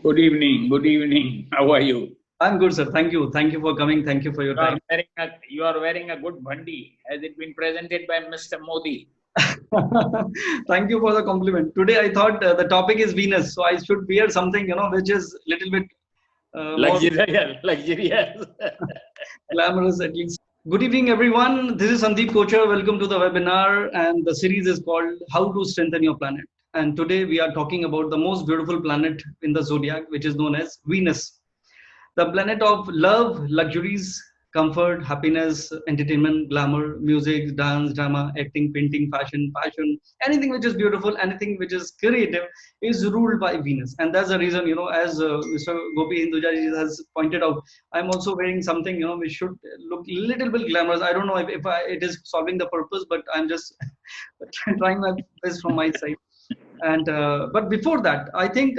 Good evening. Good evening. How are you? I'm good, sir. Thank you. Thank you for coming. Thank you for your time. You are wearing a good bandi. Has it been presented by Mr. Modi? Thank you for the compliment. Today, I thought the topic is Venus, so I should wear something, which is little bit more Luxurious, luxurious. glamorous at least. Good evening, everyone. This is Sandeep Kochar. Welcome to the webinar, and the series is called "How to Strengthen Your Planet." And today, we are talking about the most beautiful planet in the zodiac, which is known as Venus. The planet of love, luxuries, comfort, happiness, entertainment, glamour, music, dance, drama, acting, painting, fashion, passion, anything which is beautiful, anything which is creative is ruled by Venus. And that's the reason, as Mr. Gopi Hinduja has pointed out, I'm also wearing something, which should look a little bit glamorous. I don't know if it is solving the purpose, but I'm just trying my best from my side. And but before that, I think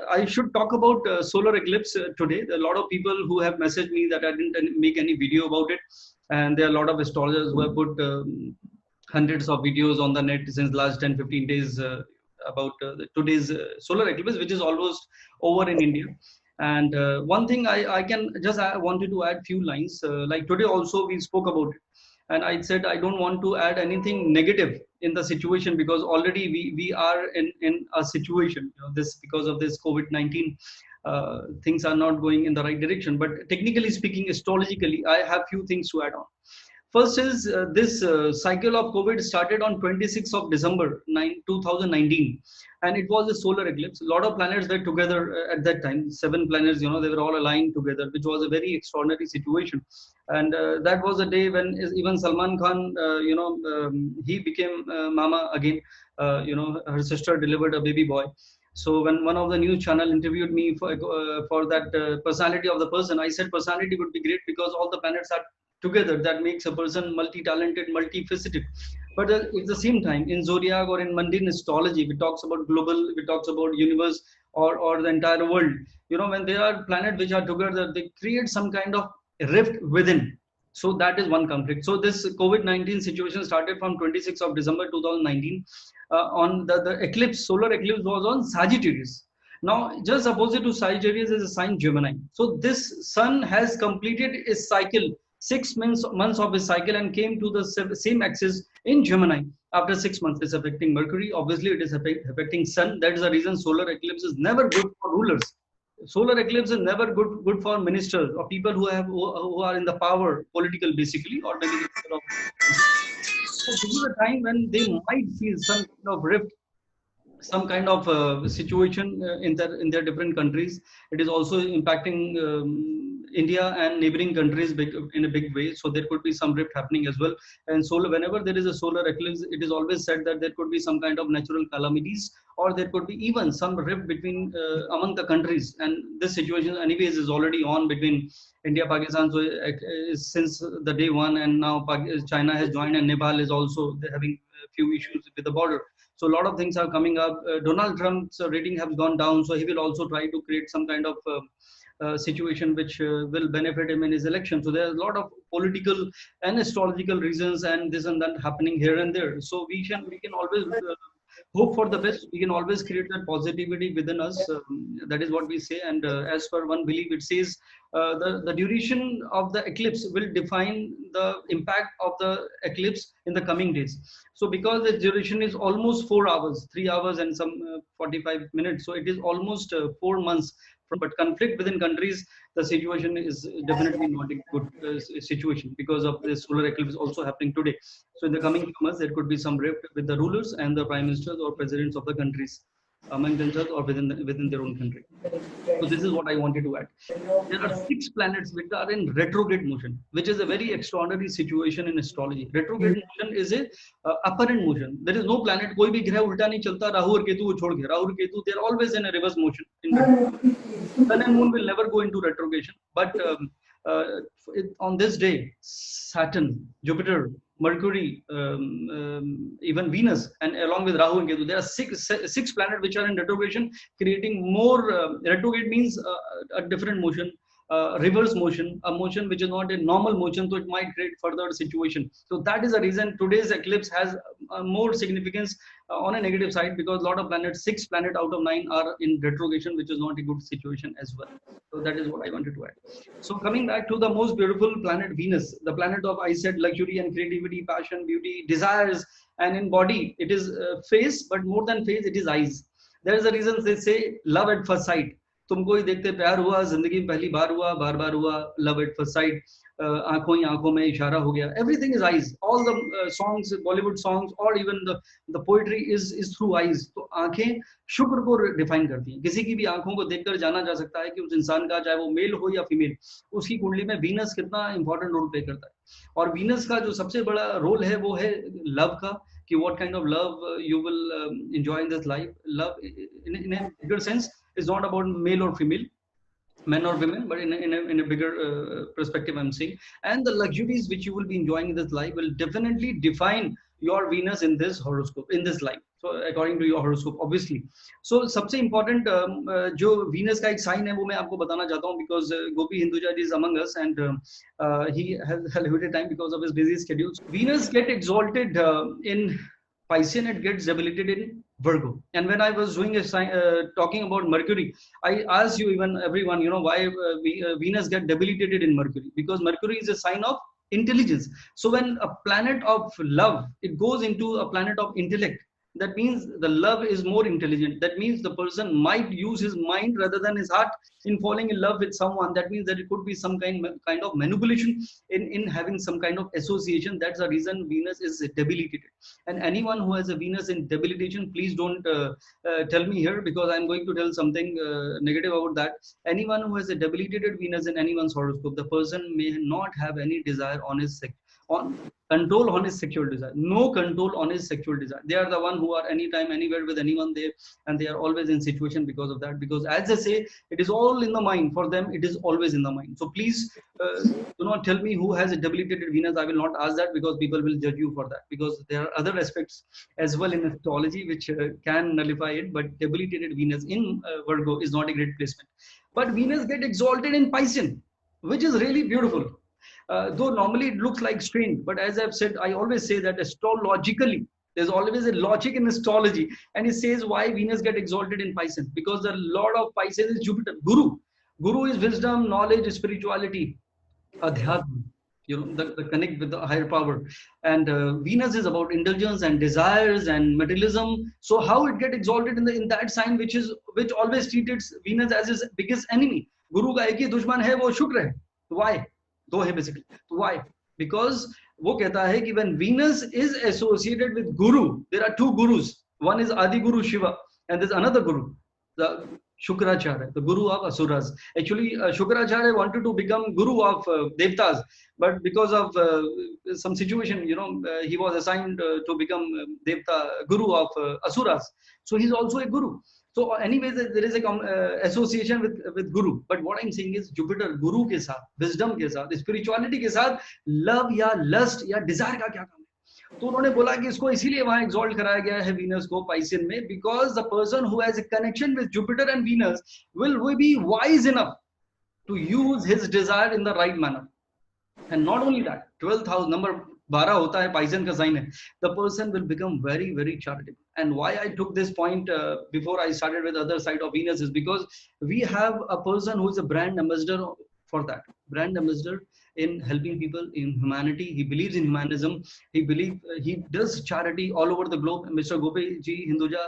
I should talk about solar eclipse today. There are a lot of people who have messaged me that I didn't make any video about it, and there are a lot of astrologers who have put hundreds of videos on the net since last 10-15 days about today's solar eclipse, which is almost over in India. And one thing I can just I wanted to add few lines. Like today also we spoke about it, and I said I don't want to add anything negative in the situation because already we are in a situation, this because of this COVID-19, things are not going in the right direction. But technically speaking, astrologically, I have few things to add on. First is this cycle of COVID started on 26th of December 2019, and it was a solar eclipse. A lot of planets were together at that time. 7 planets, they were all aligned together, which was a very extraordinary situation. And that was a day when even Salman Khan, he became Mama again. Her sister delivered a baby boy. So when one of the news channel interviewed me for that personality of the person, I said personality would be great because all the planets are together. That makes a person multi-talented, multifaceted. But at the same time, in zodiac or in mundane astrology, we talks about global, we talks about universe or the entire world. When there are planets which are together, they create some kind of rift within. So that is one conflict. So this COVID-19 situation started from 26th of December 2019. On the eclipse, solar eclipse was on Sagittarius. Now, just opposite to Sagittarius is a sign Gemini. So this sun has completed its cycle, 6 months of his cycle, and came to the same axis in Gemini. After 6 months, it's affecting Mercury. Obviously, it is affecting Sun. That is the reason solar eclipse is never good for rulers. Solar eclipse is never good for ministers or people who are in the power, political basically, or maybe so this is a time when they might feel some kind of rift, some kind of situation in their different countries. It is also impacting India and neighboring countries in a big way. So there could be some rift happening as well. And solar, whenever there is a solar eclipse, it is always said that there could be some kind of natural calamities, or there could be even some rift between among the countries. And this situation, anyways, is already on between India, Pakistan. So since the day one, and now China has joined, and Nepal is also having a few issues with the border. So a lot of things are coming up. Donald Trump's rating has gone down, so he will also try to create some kind of situation which will benefit him in his election. So there's a lot of political and astrological reasons and this and that happening here and there. So we can always hope for the best. We can always create that positivity within us. That is what we say. And as per one belief, it says the duration of the eclipse will define the impact of the eclipse in the coming days. So because the duration is almost 4 hours, 3 hours and some 45 minutes, so it is almost 4 months. But conflict within countries, the situation is definitely not a good situation because of the solar eclipse also happening today. So in the coming few months, there could be some rift with the rulers and the prime ministers or presidents of the countries among themselves or within their own country. So this is what I wanted to add. There are 6 planets which are in retrograde motion, which is a very extraordinary situation in astrology. Retrograde motion is a apparent motion. There is no planet, कोई भी ग्रह उल्टा नहीं चलता. Rahu और Ketu को छोड़ के, Rahu और Ketu, they are always in a reverse motion. Sun and Moon will never go into retrogression. But on this day, Saturn, Jupiter, Mercury, even Venus, and along with Rahu and Ketu, there are six planets which are in retrogression, creating more. Retrograde means a different motion, reverse motion, a motion which is not a normal motion, so it might create further situation. So that is the reason today's eclipse has more significance on a negative side, because a lot of planets, 6 planets out of 9 are in retrogression, which is not a good situation as well. So that is what I wanted to add. So coming back to the most beautiful planet, Venus, the planet of, I said, luxury and creativity, passion, beauty, desires, and in body it is face, but more than face it is eyes. There is a reason they say love at first sight. तुमको ही देखते प्यार हुआ, जिंदगी में पहली बार हुआ, बार बार हुआ, love at first sight, आंखों ही आंखों में इशारा हो गया. Everything is eyes. All the songs, Bollywood songs, or even the poetry is through eyes. तो आंखें शुक्र को डिफाइन करती हैं. किसी की भी आंखों को देखकर जाना जा सकता है कि उस इंसान का, चाहे वो मेल हो या फीमेल, उसकी कुंडली में वीनस कितना इंपॉर्टेंट रोल प्ले करता है. और वीनस का जो सबसे बड़ा रोल है वो है लव का, कि what kind of love you will enjoy in this life. Love in a bigger sense is not about male or female, men or women, but in a bigger perspective I'm saying. And the luxuries which you will be enjoying in this life will definitely define your Venus in this horoscope, in this life. So according to your horoscope, obviously. So सबसे important जो Venus का एक sign है वो मैं आपको बताना चाहता हूँ, because Gopi Hinduja is among us, and he has limited time because of his busy schedules. Venus get exalted in Piscean, it gets debilitated in Virgo. And when I was doing a talking about Mercury, I asked you, even everyone, why Venus get debilitated in Mercury? Because Mercury is a sign of intelligence. So when a planet of love, it goes into a planet of intellect, that means the love is more intelligent. That means the person might use his mind rather than his heart in falling in love with someone. That means that it could be some kind of manipulation in having some kind of association. That's the reason Venus is debilitated. And anyone who has a Venus in debilitation, please don't tell me here, because I'm going to tell something negative about that. Anyone who has a debilitated Venus in anyone's horoscope, the person may not have any desire on his sex, on control on his sexual desire, no control on his sexual desire. They are the one who are anytime, anywhere with anyone there, and they are always in situation because of that. Because as they say, it is all in the mind. For them, it is always in the mind. So please do not tell me who has a debilitated Venus. I will not ask that, because people will judge you for that. Because there are other aspects as well in astrology which can nullify it. But debilitated Venus in Virgo is not a great placement. But Venus get exalted in Piscean, which is really beautiful. Though normally it looks like strange, but as I've said, I always say that astrologically, there's always a logic in astrology. And it says why Venus get exalted in Piscean, because the lord of Pisces is Jupiter, Guru. Guru is wisdom, knowledge, spirituality, adhyatma, the connect with the higher power. And Venus is about indulgence and desires and materialism. So how it get exalted in that sign, which always treated Venus as his biggest enemy. Guru का एक ही दुश्मन है, वो शुक्र है. Why? दो है basically. Why? Because वो कहता है कि when Venus is associated with Guru, there are two Gurus. One is Adi Guru Shiva, and there's another Guru, the Shukracharya, the Guru of Asuras. Actually, Shukracharya wanted to become Guru of Devtas, but because of some situation, he was assigned to become Devta, Guru of Asuras. So he's also a Guru. So anyways, there is a association with Guru. But what I'm saying is Jupiter, Guru के साथ, wisdom के साथ, spirituality के साथ, love या lust या desire का क्या काम है? तो उन्होंने बोला कि इसको इसीलिए वहाँ exalt कराया गया है Venus को Piscean में, because the person who has a connection with Jupiter and Venus will be wise enough to use his desire in the right manner. And not only that, 12th house, number 12 होता है, Piscean का sign है, the person will become very, very charitable. And why I took this point before I started with the other side of Venus is because we have a person who is a brand ambassador for that. Brand ambassador in helping people in humanity. He believes in humanism. He does charity all over the globe. Mr. Gopi Ji Hinduja,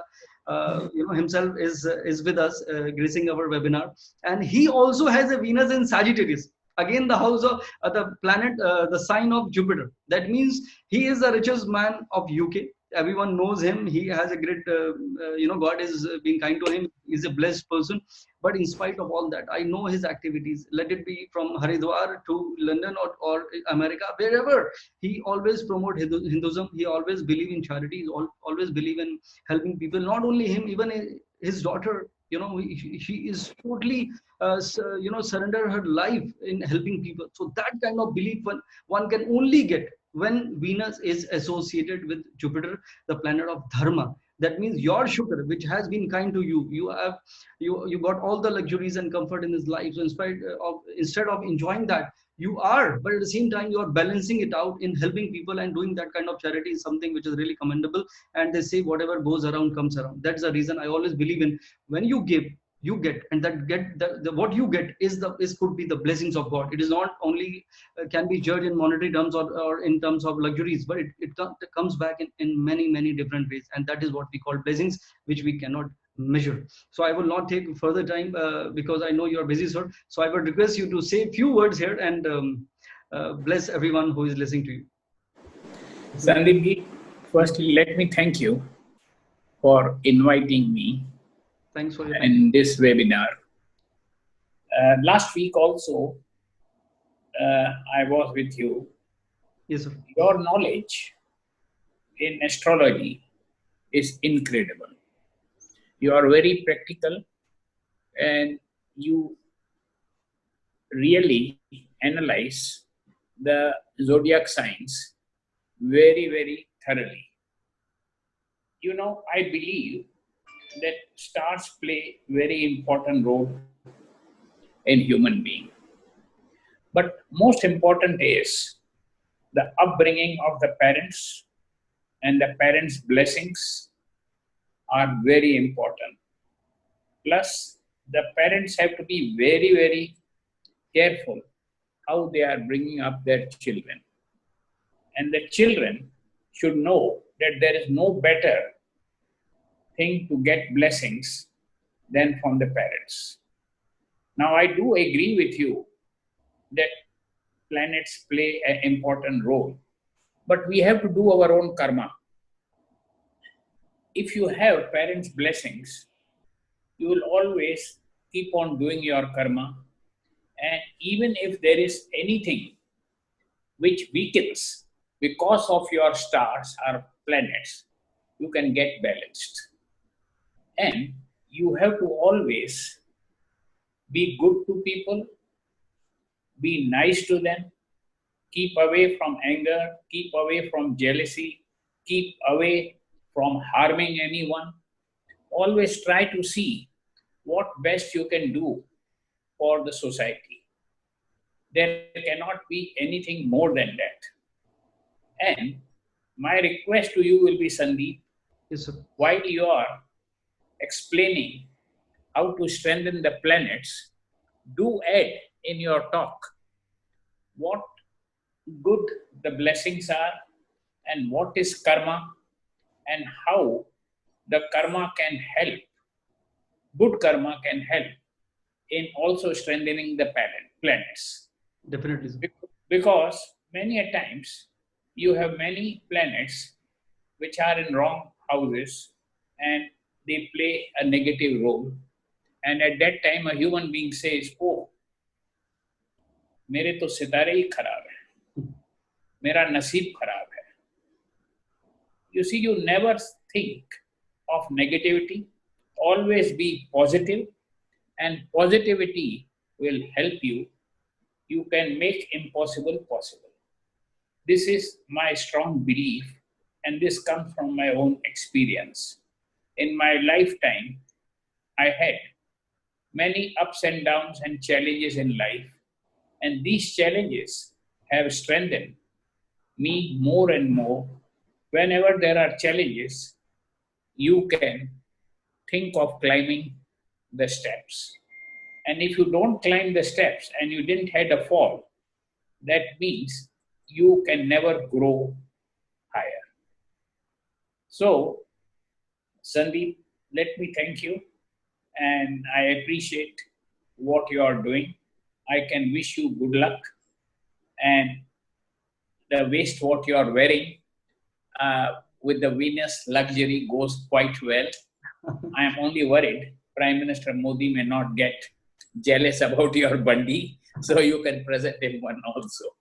himself is with us, gracing our webinar. And he also has a Venus in Sagittarius. Again, the house of the planet, the sign of Jupiter. That means he is the richest man of UK. Everyone knows him. He has a great, God is being kind to him. He's a blessed person. But in spite of all that, I know his activities. Let it be from Haridwar to London or America, wherever. He always promote Hinduism. He always believe in charity. He always believe in helping people. Not only him, even his daughter. She is totally, surrender her life in helping people. So that kind of belief one can only get when Venus is associated with Jupiter, the planet of Dharma, That means your sugar, which has been kind to you, you got all the luxuries and comfort in his life. So instead of enjoying that, you are, but at the same time, you are balancing it out in helping people, and doing that kind of charity is something which is really commendable. And they say whatever goes around comes around. That's the reason I always believe in, when you give, you get, and that get the what you get is could be the blessings of God. It is not only can be judged in monetary terms, or in terms of luxuries, but it comes back in many different ways, and that is what we call blessings, which we cannot measure. So I will not take further time, because I know you are busy, sir. So I would request you to say a few words here, and bless everyone who is listening to you. Sandeep, firstly, let me thank you for inviting me Thanks for your time. in this webinar. Last week also, I was with you. Yes, sir. Your knowledge in astrology is incredible. You are very practical, and you really analyze the zodiac signs very thoroughly. You know, I believe that stars play very important role in human being. But most important is the upbringing of the parents, and the parents' blessings are very important. Plus, the parents have to be very careful how they are bringing up their children. And the children should know that there is no better thing to get blessings than from the parents. Now, I do agree with you that planets play an important role, but we have to do our own karma. If you have parents' blessings, you will always keep on doing your karma, and even if there is anything which weakens because of your stars or planets, you can get balanced. And you have to always be good to people, be nice to them, keep away from anger, keep away from jealousy, keep away from harming anyone. Always try to see what best you can do for the society. There cannot be anything more than that. And my request to you will be, Sandeep, Yes, sir. while you are explaining how to strengthen the planets, do add in your talk what good the blessings are, and what is karma, and how the karma can help, good karma can help in also strengthening the planets. Definitely, sir. Because many a times you have many planets which are in wrong houses, and they play a negative role. And at that time, a human being says, "Oh, मेरे तो सितारे ही खराब है, मेरा नसीब खराब है." You see, you never think of negativity. Always be positive, and positivity will help you. You can make impossible possible. This is my strong belief, and this comes from my own experience. In my lifetime, I had many ups and downs and challenges in life, and these challenges have strengthened me more and more. Whenever there are challenges, you can think of climbing the steps. And if you don't climb the steps and you didn't had a fall, that means you can never grow higher. So, Sandeep, let me thank you, and I appreciate what you are doing. I can wish you good luck, and the waist what you are wearing with the Venus luxury goes quite well. I am only worried Prime Minister Modi may not get jealous about your bandi, so you can present him one also.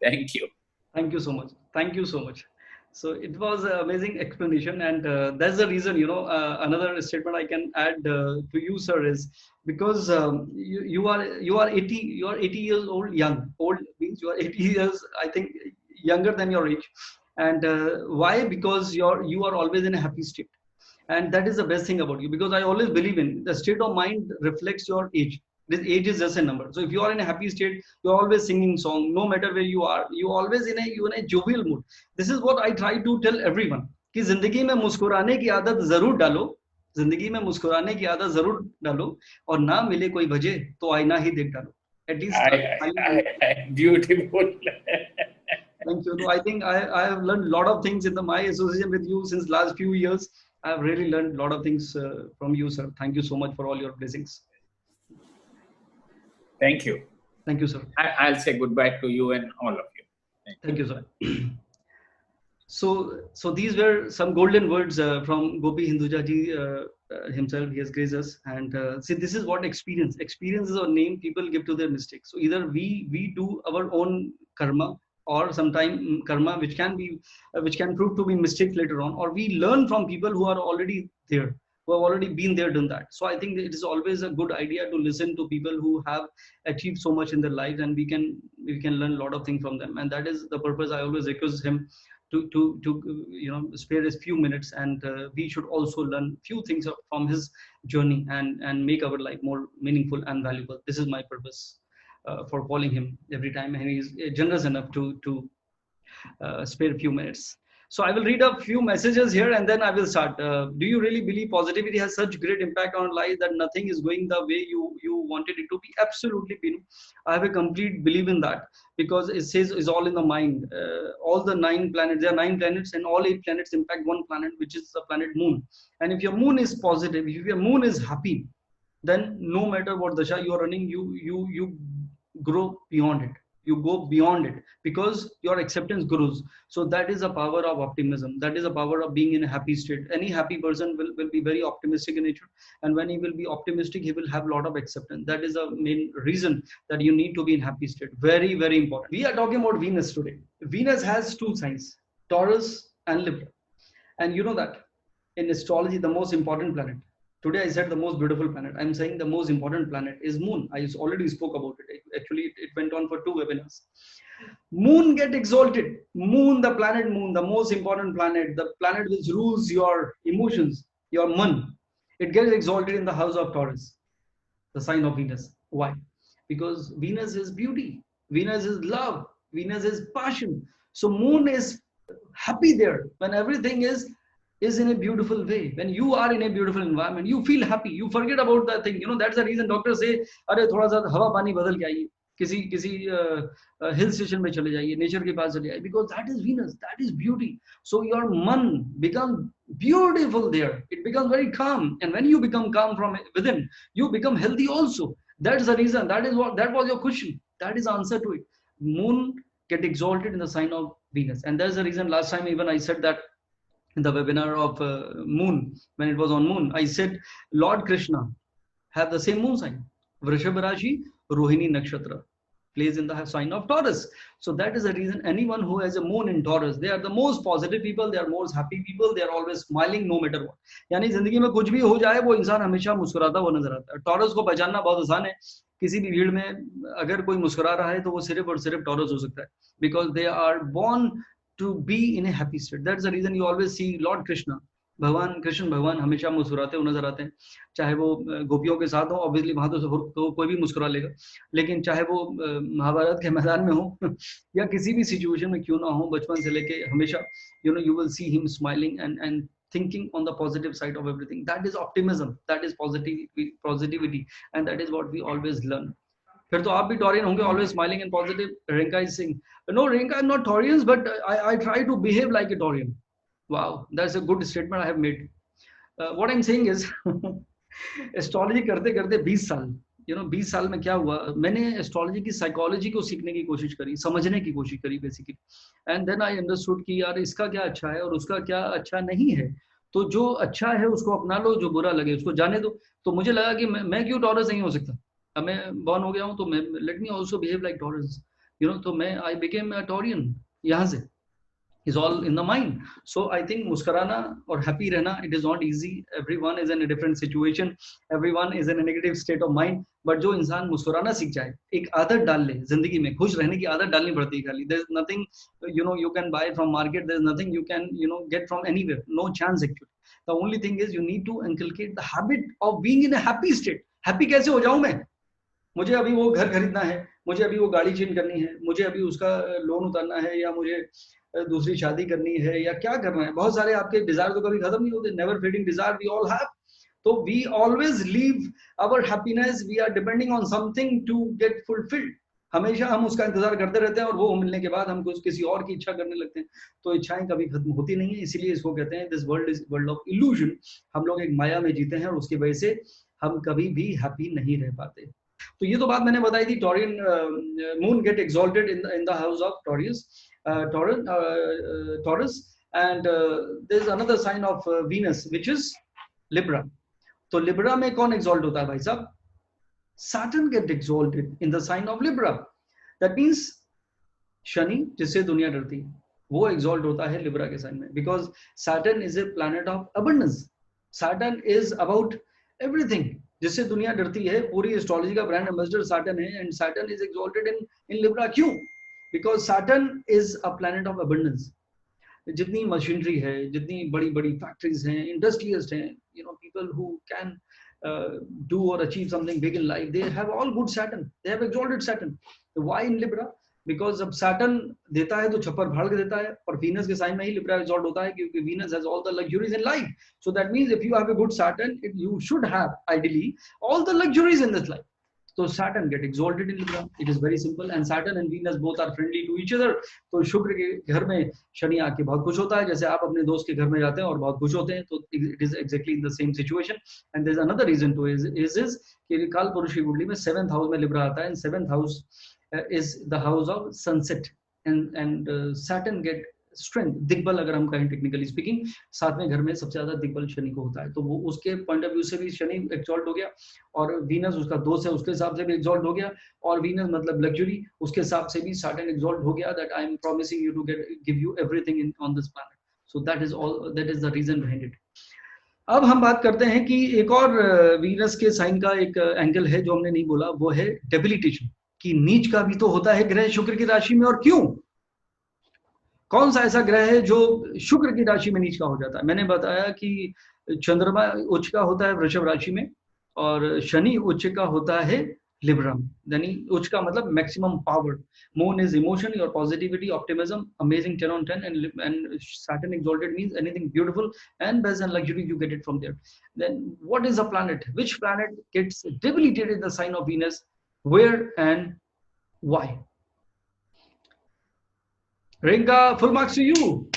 Thank you. Thank you so much. Thank you so much. So it was an amazing explanation, and that's the reason, another statement I can add to you, sir, is because you are 80 years old. Old means you are 80 years, I think, younger than your age. And why? Because you are always in a happy state. And that is the best thing about you, because I always believe in the state of mind reflects your age. This age is just a number. So if you are in a happy state, you're always singing song, no matter where you are, you always in a jovial mood. This is what I try to tell everyone, कि जिंदगी में मुस्कुराने की आदत जरूर डालो, जिंदगी में मुस्कुराने की आदत जरूर डालो, और ना मिले कोई वजह तो आईना ही देख डालो. At least beautiful. Thank you. So I think I have learned a lot of things in my association with you since last few years. I have really learned a lot of things from you, sir. Thank you so much for all your blessings. Thank you. Thank you, sir. I'll say goodbye to you and all of you. Thank you, sir. So these were some golden words from Gopi Hinduja ji himself. He has graced us. And see, this is what experience. Experience is a name people give to their mistakes. So either we do our own karma, or sometime karma which can prove to be mistakes later on, or we learn from people who are already there, who have already been there, done that. So I think it is always a good idea to listen to people who have achieved so much in their lives, and we can learn a lot of things from them. And that is the purpose I always request him to spare his few minutes, and we should also learn few things from his journey and make our life more meaningful and valuable. This is my purpose for calling him every time, and he's generous enough to spare a few minutes. So I will read a few messages here and then I will start. Do you really believe positivity has such great impact on life that nothing is going the way you wanted it to be? Absolutely, Pinu. I have a complete belief in that, because it says it's all in the mind. All the 9 planets, there are 9 planets, and all 8 planets impact one planet, which is the planet Moon. And if your Moon is positive, if your Moon is happy, then no matter what dasha you are running, you grow beyond it. You go beyond it because your acceptance grows. So that is the power of optimism. That is the power of being in a happy state. Any happy person will be very optimistic in nature. And when he will be optimistic, he will have a lot of acceptance. That is the main reason that you need to be in happy state. Very, very important. We are talking about Venus today. Venus has 2 signs, Taurus and Libra. And you know that in astrology, the most important planet. Today I said the most beautiful planet. I'm saying the most important planet is Moon. I already spoke about it. Actually, it went on for 2 webinars. Moon get exalted. Moon, the planet Moon, the most important planet, the planet which rules your emotions, your man, it gets exalted in the house of Taurus, the sign of Venus. Why? Because Venus is beauty. Venus is love. Venus is passion. So Moon is happy there when everything is in a beautiful way. When you are in a beautiful environment, you feel happy. You forget about that thing. That's the reason doctors say, "Arey, thoda sa hawa pani badal ke aiye. किसी hill station में चले जाइए, nature के पास चले जाइए." Because that is Venus. That is beauty. So your man becomes beautiful there. It becomes very calm. And when you become calm from within, you become healthy also. That's the reason. That was your question. That is the answer to it. Moon get exalted in the sign of Venus. And that's the reason last time even I said that in the webinar of Moon, when it was on Moon, I said Lord Krishna have the same moon sign. Vrishab Rashi, Rohini Nakshatra, plays in the sign of Taurus. So that is the reason anyone who has a moon in Taurus, they are the most positive people, they are most happy people, they are always smiling no matter what. यानी जिंदगी में कुछ भी हो जाए वो इंसान हमेशा मुस्कुराता हुआ नजर आता है. टॉरस को पहचानना बहुत आसान है. किसी भी भीड़ में अगर कोई मुस्कुरा रहा है तो वो सिर्फ और सिर्फ टॉरस हो सकता है. Because they are born to be in a happy state. That's the reason you always see Lord Krishna, भगवान कृष्ण भगवान हमेशा मुस्कुराते हुए नजर आते हैं. चाहे वो गोपियों के साथ हो, ऑब्वियसली वहां तो कोई भी मुस्कुरा लेगा, लेकिन चाहे वो महाभारत के मैदान में हो या किसी भी सिचुएशन में क्यों ना हो, बचपन से लेके हमेशा you will see him smiling and thinking on the positive side of everything. That is optimism, that is positivity, and that is what we always learn. फिर तो आप भी Taurian होंगे, always smiling and positive. Rinka is saying, no, Rinka, I'm not Taurians, but I try to behave like a Taurian. Wow, that's a good statement I have made. What I'm saying is, astrology करते करते 20 साल, 20 साल में क्या हुआ, मैंने astrology की psychology को सीखने की कोशिश करी, समझने की कोशिश करी basically. And then I understood कि यार इसका क्या अच्छा है और उसका क्या अच्छा नहीं है. तो जो अच्छा है उसको अपना लो, जो बुरा लगे उसको जाने दो. तो मुझे लगा कि मैं क्यों Taurus नहीं हो सकता. अब मैं बॉर्न हो गया हूँ तो मैं let me also behave like Taurus. तो मैं I became a Taurian यहाँ से. Is all in the mind. So I think मुस्कुराना और happy रहना, it is not easy. Everyone is in a different situation. Everyone is in a negative state of mind. But जो इंसान मुस्कुराना सीख जाए, एक आदत डाल ले जिंदगी में, खुश रहने की आदत डालनी पड़ती है खाली. There is nothing you can buy from market. There is nothing you can get from anywhere. No chance actually. The only thing is you need to inculcate the habit of being in a happy state. Happy कैसे हो जाऊं मैं? मुझे अभी वो घर खरीदना है, मुझे अभी वो गाड़ी चेंज करनी है, मुझे अभी उसका लोन उतारना है, या मुझे दूसरी शादी करनी है, या क्या करना है. बहुत सारे आपके डिजायर तो कभी खत्म नहीं होते. Never fading desire we all have. तो we always leave our happiness, we are depending on something to get fulfilled. हमेशा हम उसका इंतजार करते रहते हैं और वो मिलने के बाद हम किसी और की इच्छा करने लगते हैं. तो इच्छाएं कभी खत्म होती नहीं है. इसीलिए इसको कहते हैं this world is world of illusion. हम लोग एक माया में जीते हैं और उसकी वजह से हम कभी भी हैप्पी नहीं रह पाते. तो ये तो बात मैंने बताई थी. Taurian moon get exalted in the house of Taurus and there is another sign of Venus which is Libra. तो लिब्रा में कौन एक्सॉल्ट होता है भाई साहब? Saturn get exalted in the sign of Libra. That means Shani, जिससे दुनिया डरती है, वो एक्सॉल्ट होता है लिब्रा के साइन में. Because Saturn is a planet of abundance. Saturn is about everything. जिससे दुनिया डरती है, पूरी एस्ट्रोलॉजी का ब्रांड एम्बेसडर सैटर्न है. And Saturn is exalted in Libra. क्यों? Because Saturn is a planet of abundance. जितनी मशीनरी है, जितनी बड़ी बड़ी फैक्ट्रीज हैं, इंडस्ट्रियलिस्ट हैं, people who can do or achieve something big in life, they have all good Saturn. They have exalted Saturn. Why in Libra? Because जब Saturn देता है तो छप्पर फाड़ के देता है, और Venus के साइन में ही Libra exalt होता है, क्योंकि Venus has all the luxuries in life. So that means if you have a good Saturn, you should have ideally all the luxuries in this life. So Saturn get exalted in Libra. It is very simple. And Saturn and Venus both are friendly to each other. तो शुक्र के घर में शनि आके बहुत खुश होता है. जैसे आप अपने दोस्त के घर में जाते हैं और बहुत खुश होते हैं, तो it is exactly in the same situation. And there is another reason to is कि काल पुरुष की कुंडली में 7th house में Libra आता है. And 7th house is the house of sunset. And Saturn get strength. दिग्बल अगर हम कहें टेक्निकली स्पीकिंग, 7वें घर में सबसे ज्यादा दिग्बल शनि को होता है. तो वो उसके पॉइंट ऑफ व्यू से भी शनि एक्सॉल्ट हो गया, और वीनस उसका दोस्त है, उसके हिसाब से भी एक्सॉल्ट हो गया. और वीनस मतलब लग्जरी, उसके हिसाब से भी सैटर्न एक्सॉल्ट हो गया. That I am promising you to give you everything in on this planet. So that is all, that is the reason behind it. अब हम बात करते हैं कि एक और वीनस के साइन का एक एंगल है जो हमने नहीं बोला, वो है डेबिलिटेशन. कि नीच का भी तो होता है ग्रह शुक्र की राशि में. और क्यों? कौन सा ऐसा ग्रह है जो शुक्र की राशि में नीच का हो जाता है? मैंने बताया कि चंद्रमा उच्च का होता है वृषभ राशि में, और शनि उच्च का होता है लिब्रा में. यानी उच्च का मतलब maximum power. Moon is emotion, your positivity, optimism, amazing 10 on 10. and Saturn exalted means anything beautiful and best and luxury you get it from there. Then what is a planet? Which planet gets debilitated in the sign of Venus? Where and why? Rinka, full marks to you.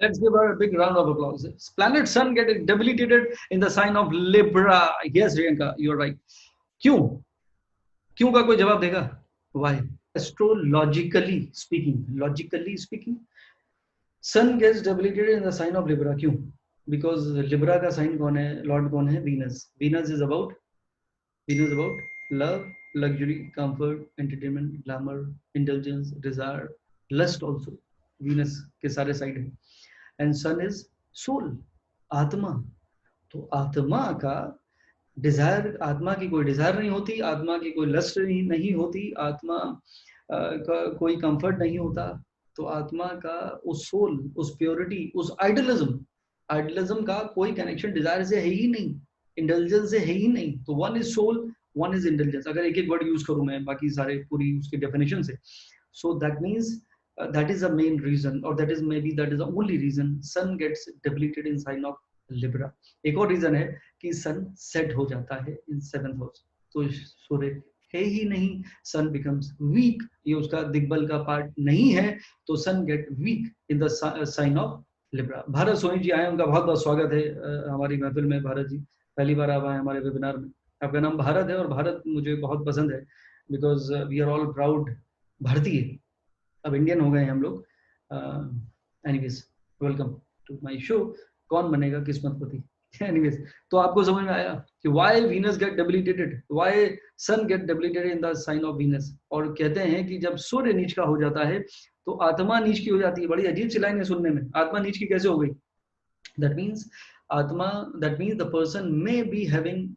Let's give her a big round of applause. Planet Sun get debilitated in the sign of Libra. Yes, Rinka, you're right. क्यों? क्यों का कोई जवाब देगा? Why? Astrologically speaking, Sun gets debilitated in the sign of Libra. क्यों? Because Libra का sign कौन है? Lord कौन है? Venus. Venus is about love, luxury, comfort, entertainment, glamour, indulgence, desire, lust also. Venus के सारे साइड है. And Sun is soul, आत्मा. तो आत्मा का डिजायर, आत्मा की कोई डिजायर नहीं होती, आत्मा की कोई लस्ट नहीं होती, आत्मा का कोई कंफर्ट नहीं होता. तो आत्मा का उस सोल, उस प्योरिटी, उस आइडलिज्म का कोई कनेक्शन डिजायर से है ही नहीं, इंडल्जेंस से है ही नहीं. तो one is soul, one is indulgence. अगर एक एक वर्ड यूज करूं मैं बाकी सारे पूरी उसकी डेफिनेशन से, so that means that is the main reason, or that is the only reason sun gets debilitated in sign of Libra. एक और रीजन है कि सन सेट हो जाता है इन 7th हाउस. तो सूर्य है ही नहीं, सन बिकम्स वीक. ये उसका दिग्बल का पार्ट नहीं है, तो sun get weak in the sign of Libra. Bharat Soni ji आए, उनका बहुत बहुत स्वागत है हमारी महफिल में. भारत जी पहली बार आप आए हमारे वेबिनार में. आपका नाम भारत है, और भारत मुझे बहुत पसंद है, because we are all proud भारतीय. अब इंडियन हो गए हैं हम लोग. Anyways, welcome to my show. कौन बनेगा किस्मतपति. एनीवेज, तो आपको समझ में आया कि why Venus get debilitated, why sun get debilitated in the sign of Venus. और कहते हैं कि जब सूर्य नीच का हो जाता है तो आत्मा नीच की हो जाती है. बड़ी अजीब सी लाइन है सुनने में, आत्मा नीच की कैसे हो गई? That means the person may be having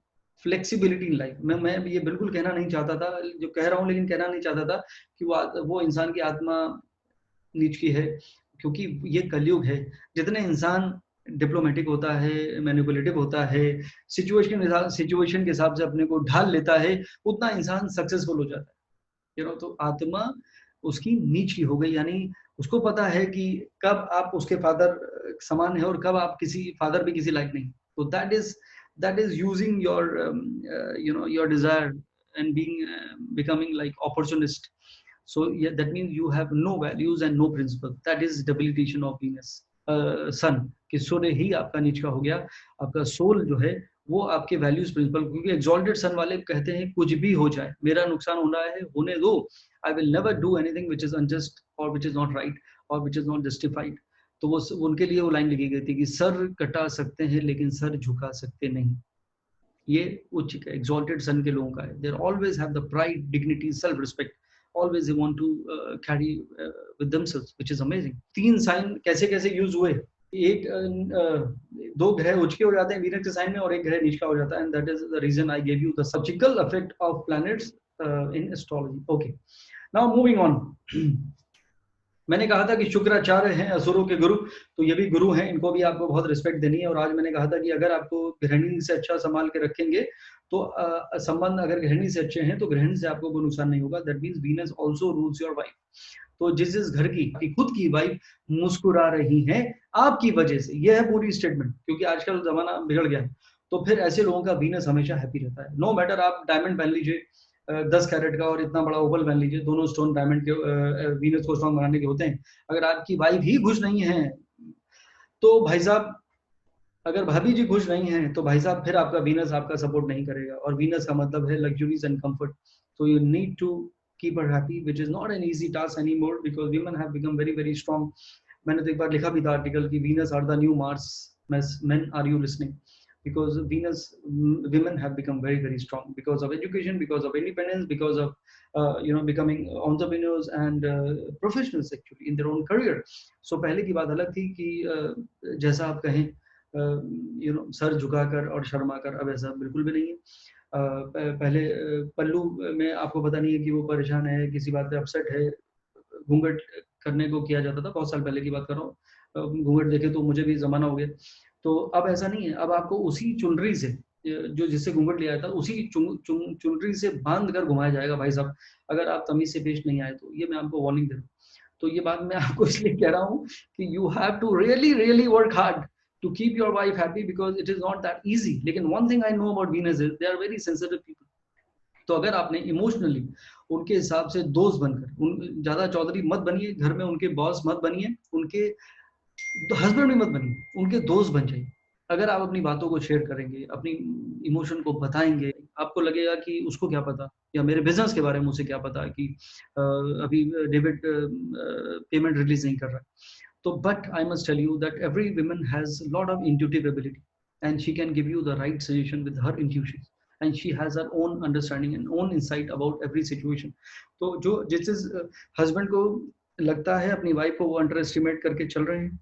flexibility in life. मैं ये बिल्कुल कहना नहीं चाहता था, जो कह रहा हूँ, लेकिन कहना नहीं चाहता था कि वो इंसान की आत्मा नीच की है, क्योंकि ये कलयुग है. जितने इंसान डिप्लोमेटिक होता है, मैनिपुलेटिव होता है, सिचुएशन के हिसाब से अपने को ढाल लेता है, उतना इंसान सक्सेसफुल हो जाता है। तो आत्मा उसकी नीच की हो गई, यानी उसको पता है कि कब आप उसके फादर समान है और कब आप किसी फादर भी किसी लायक नहीं। तो that is using your desire and becoming like opportunist. So yeah, that means you have no values and no principle. That is debilitation of Venus सन, कि सूर्य ही आपका नीच का हो गया, आपका सोल जो है वो आपके वैल्यूज प्रिंसिपल, क्योंकि एग्जॉल्टेड सन वाले कहते हैं कुछ भी हो जाए, मेरा नुकसान हो रहा है होने दो, I will never do anything which is unjust और विच इज नॉट राइट और विच इज नॉट जस्टिफाइड। तो वो उनके लिए वो लाइन लिखी गई थी कि सर कटा सकते हैं लेकिन सर झुका सकते नहीं। ये उच्च एग्जॉल्टेड सन के लोगों का है। They always have the pride, dignity, self respect, always they want to carry with themselves, which is amazing. 3 sign कैसे कैसे यूज हुए, एक 2 ग्रह उच्च के हो जाते हैं वीनस के साइन में और एक ग्रह नीच का हो जाता है, and that is the reason I gave you the सब्जिकल effect of planets in astrology. Okay, now moving on. मैंने कहा था कि शुक्राचार्य हैं असुरों के गुरु, तो ये भी गुरु हैं, इनको भी आपको बहुत रिस्पेक्ट देनी है। और आज मैंने कहा था कि अगर आपको गृहिणी से अच्छा संभाल के रखेंगे तो संबंध अगर गृहिणी से अच्छे हैं तो गृहिणी से आपको कोई नुकसान नहीं होगा। That means Venus also rules your wife. तो जिस घर की खुद की वाइफ मुस्कुरा रही है आपकी वजह से, यह है पूरी स्टेटमेंट, क्योंकि आजकल जमाना बिगड़ गया है, तो फिर ऐसे लोगों का वीनस हमेशा हैप्पी रहता है। नो मैटर आप डायमंड पहन लीजिए 10 कैरेट का और इतना बड़ा ओपल पहन लीजिए, दोनों स्टोन डायमंड के वीनस को स्ट्रॉन्ग बनाने के होते हैं। अगर आपकी वाइफ ही खुश नहीं है तो भाई साहब, अगर भाभी जी खुश नहीं है तो भाई साहब फिर आपका वीनस आपका सपोर्ट नहीं करेगा। और वीनस का मतलब है luxuries and comfort. So you need to keep her happy, which is not an easy task anymore because women have become very very strong. मैंने तो एक बार लिखा भी था आर्टिकल कि Venus are the new Mars, men are you listening? Because Venus, women have become very very strong because of education, because of independence, because of becoming entrepreneurs and professionals actually in their own career. So पहले की बात अलग थी कि जैसा आप कहें sir झुकाकर और शर्माकर, अब ऐसा बिल्कुल भी नहीं है। पहले पल्लू में आपको पता नहीं है कि वो परेशान है, किसी बात पे अपसेट है, घूंघट करने को किया जाता था, बहुत साल पहले की बात कर रहा हूँ, घूंघट देखे तो मुझे भी जमाना हो गया। तो अब ऐसा नहीं है, अब आपको उसी चुनरी से जो जिससे घूंघट लिया था उसी चुनरी से बांध कर घुमाया जाएगा भाई साहब, अगर आप तमीज से पेश नहीं आए तो। ये मैं आपको वार्निंग दे रहा हूँ। तो ये बात मैं आपको इसलिए कह रहा हूँ कि you have to really work hard to keep your wife happy because it is not that easy. लेकिन one thing I know about Venus is they are very sensitive people. तो अगर आपने इमोशनली उनके हिसाब से दोस्त बनकर, ज्यादा चौधरी मत बनिए, घर में उनके बॉस मत बनिए, उनके हस्बैंड भी मत बनिए, उनके दोस्त बन जाइए। अगर आप अपनी बातों को शेयर करेंगे, अपनी इमोशन को बताएंगे, आपको लगेगा कि उसको क्या पता, या मेरे बिजनेस के बारे में उसे क्या पता कि अभी डेबिट पेमेंट रिलीज नहीं कर रहा है। So, but I must tell you that every woman has a lot of intuitive ability and she can give you the right suggestion with her intuition and she has her own understanding and own insight about every situation. तो जो जिस husband को लगता है अपनी wife को वो under estimate करके चल रहे हैं,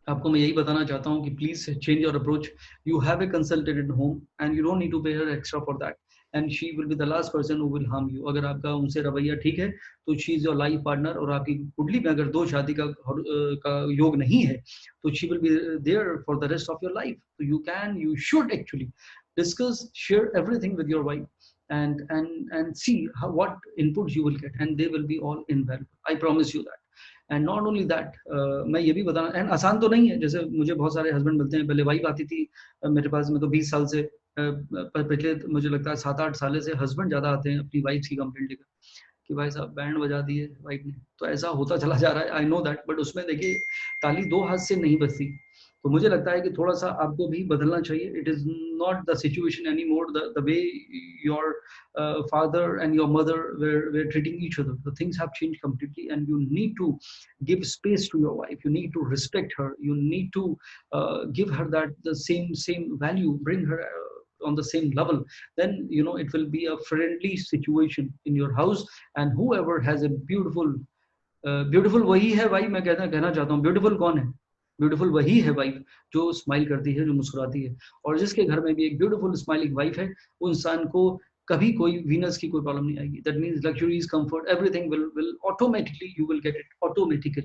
आपको मैं यही बताना चाहता हूँ कि please change your approach. You have a consultant at home and you don't need to pay her extra for that and she will be the last person who will harm you. अगर आपका उनसे रवैया ठीक है तो she is your life partner, और आपकी कुंडली में अगर 2 शादी का योग नहीं है तो she will be there for the rest of your life. तो you should actually discuss, share everything with your wife and see what inputs you will get and they will be all invaluable. I promise you that. And not only that, मैं ये भी बताना, and आसान तो नहीं है। जैसे मुझे बहुत सारे हस्बैंड मिलते हैं, पहले वाइफ आती थी मेरे पास में तो 20 साल से, पिछले मुझे लगता है 7-8 साल से हस्बैंड ज्यादा आते हैं अपनी वाइफ की कंप्लेंट लेकर कि भाई साहब बैंड बजा दिए वाइफ ने। तो ऐसा होता चला जा रहा है, आई नो दैट, बट उसमें देखिए ताली 2 हाथ से नहीं बजती। तो मुझे लगता है कि थोड़ा सा आपको भी बदलना चाहिए। It is not the situation any more the way your father and your mother were treating each other. The things have changed completely and you need to give space to your wife. You need to respect her. You need to give her that the same value, bring her on the same level. Then it will be a friendly situation in your house and whoever has a beautiful वही है भाई, मैं कहना चाहता हूँ beautiful कौन है? Beautiful वही है वाइफ जो स्माइल करती है, जो मुस्कुराती है। और जिसके घर में भी एक ब्यूटीफुल स्माइलिंग वाइफ है, उस इंसान को कभी कोई वीनस की कोई प्रॉब्लम नहीं आएगी। That means luxuries, comfort, everything will automatically, you will get it automatically.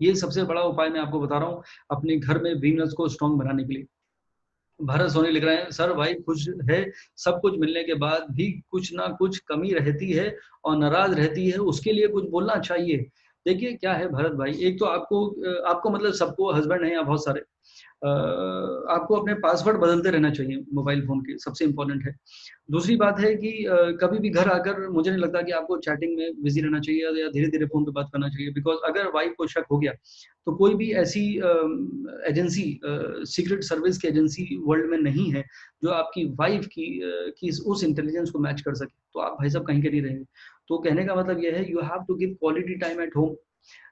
ये सबसे बड़ा उपाय मैं आपको बता रहा हूँ अपने घर में वीनस को स्ट्रॉन्ग बनाने के लिए। भारत सोनी लिख रहे हैं, सर भाई खुश है, सब कुछ मिलने के बाद भी कुछ ना कुछ कमी रहती है और नाराज रहती है, उसके लिए कुछ बोलना चाहिए। देखिए क्या है भरत भाई, एक तो आपको मतलब सबको हस्बैंड है या बहुत सारे, आपको अपने पासवर्ड बदलते रहना चाहिए मोबाइल फोन के, सबसे इंपॉर्टेंट है। दूसरी बात है कि कभी भी घर आकर मुझे नहीं लगता कि आपको चैटिंग में बिजी रहना चाहिए या धीरे धीरे फोन पे बात करना चाहिए, बिकॉज अगर वाइफ को शक हो गया तो कोई भी ऐसी एजेंसी, सीक्रेट सर्विस की एजेंसी वर्ल्ड में नहीं है जो आपकी वाइफ की उस इंटेलिजेंस को मैच कर सके, तो आप भाई साहब कहीं के नहीं रहेंगे। तो कहने का मतलब यह है, you have to give quality time at home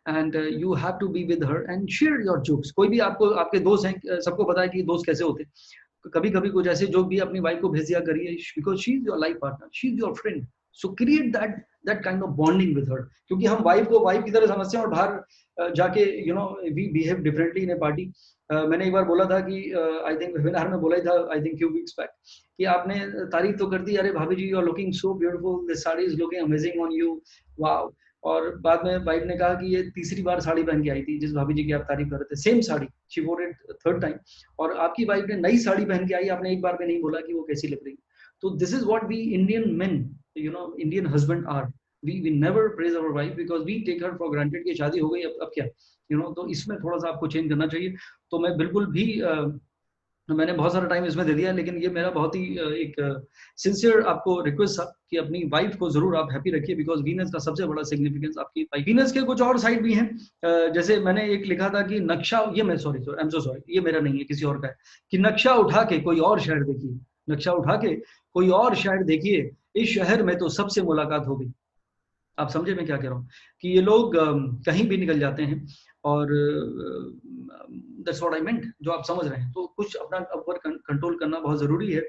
and you have to be with her and share your jokes. कोई भी आपको, आपके दोस्त हैं, सबको पता है कि दोस्त कैसे होते हैं। कभी कभी कुछ ऐसे जोक भी अपनी वाइफ को भेज दिया करिए, because she is your life partner, she is your friend, so create that kind of bonding with her. क्योंकि हम वाइफ को वाइफ की तरह समझते हैं और बाहर जाके you know we behave differently in a party. मैंने एक बार बोला था कि आई थिंक वेबिनार में बोला ही था, I think few weeks back, कि आपने तारीफ तो कर दी, अरे भाभी जी you are looking so beautiful, this sari is looking amazing on you, wow. और बाद में वाइफ ने कहा कि ये तीसरी बार साड़ी पहन के आई थी जिस भाभी जी की आप तारीफ कर रहे थे, सेम साड़ी, शी वोर इट थर्ड टाइम, और आपकी वाइफ ने नई साड़ी पहन के आई, आपने एक बार में नहीं बोला कि वो कैसी लग रही। तो this is what we Indian men, you know Indian husband are, we never praise our wife because we take her for granted कि शादी हो गई, अब क्या, you know। तो इसमें थोड़ा सा आपको चेंज करना चाहिए। तो मैं बिल्कुल भी मैंने बहुत सारा टाइम इसमें दे दिया, लेकिन ये मेरा बहुत ही एक सिंसियर आपको रिक्वेस्ट था कि अपनी वाइफ को जरूर आप हैप्पी रखिए, बिकॉज वीनस का सबसे बड़ा सिग्निफिकेंस आपकी वाइफ। वीनस के कुछ और साइड भी हैं, जैसे मैंने एक लिखा था कि नक्शा, ये मैं sorry I am so sorry, ये मेरा नहीं है किसी और का है, कि नक्शा उठा के कोई और शहर देखिए, नक्शा उठा के कोई और शहर देखिए, इस शहर में तो सबसे मुलाकात हो गई। आप समझे मैं क्या कह रहा हूँ, कि ये लोग कहीं भी निकल जाते हैं, और दैट्स व्हाट आई मेंट, जो आप समझ रहे हैं। तो कुछ अपना ऊपर कंट्रोल करना बहुत जरूरी है,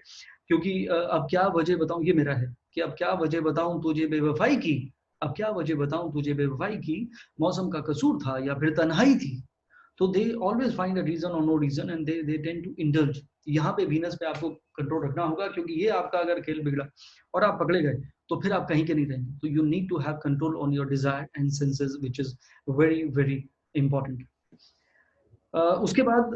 क्योंकि अब क्या वजह बताऊं, ये मेरा है कि अब क्या वजह बताऊं तुझे बेवफाई की, अब क्या वजह बताऊं तुझे बेवफाई की, मौसम का कसूर था या फिर तन्हाई थी। तो they always find a reason और no reason and they tend to indulge. यहाँ पे वीनस पे आपको कंट्रोल रखना होगा, क्योंकि ये आपका अगर खेल बिगड़ा और आप पकड़े गए तो फिर आप कहीं के नहीं रहेंगे। तो you need to have control on your desire and senses, which is very very important. उसके बाद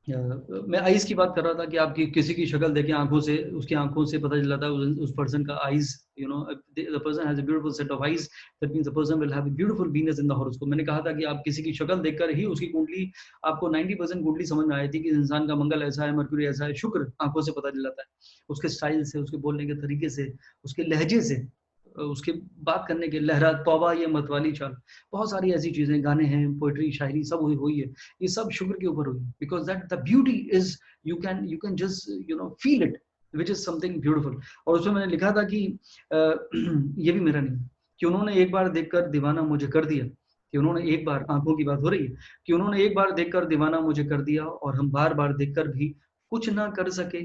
मैं आईज की बात कर रहा था कि आपकी किसी की शक्ल देखे आंखों से, उसकी आंखों से पता चल जाता है उस पर्सन का eyes, you know the person has a beautiful set of eyes, that means the person will have a beautiful Venus in the horoscope. मैंने कहा था कि आप किसी की शक्ल देखकर ही उसकी कुंडली, आपको 90% कुंडली समझ में आई थी कि इंसान का मंगल ऐसा है, मरकुरी ऐसा है, शुक्र आंखों से पता चल जाता है, उसके स्टाइल से, उसके बोलने के तरीके से, उसके लहजे से, उसके बात करने के लहरा, तौबा ये मत वाली चाल, बहुत सारी ऐसी चीजें, गाने हैं, पोइट्री, शायरी सब हुई है, ये सब शुक्र के ऊपर हुई, because that the beauty is, you can just you know feel it, which is something beautiful. और उसमें मैंने लिखा था कि ये भी मेरा नहीं, कि उन्होंने एक बार देखकर दीवाना मुझे कर दिया, कि उन्होंने एक बार, आंखों की बात हो रही है, कि उन्होंने एक बार देखकर दीवाना मुझे कर दिया और हम बार बार देखकर भी कुछ ना कर सके।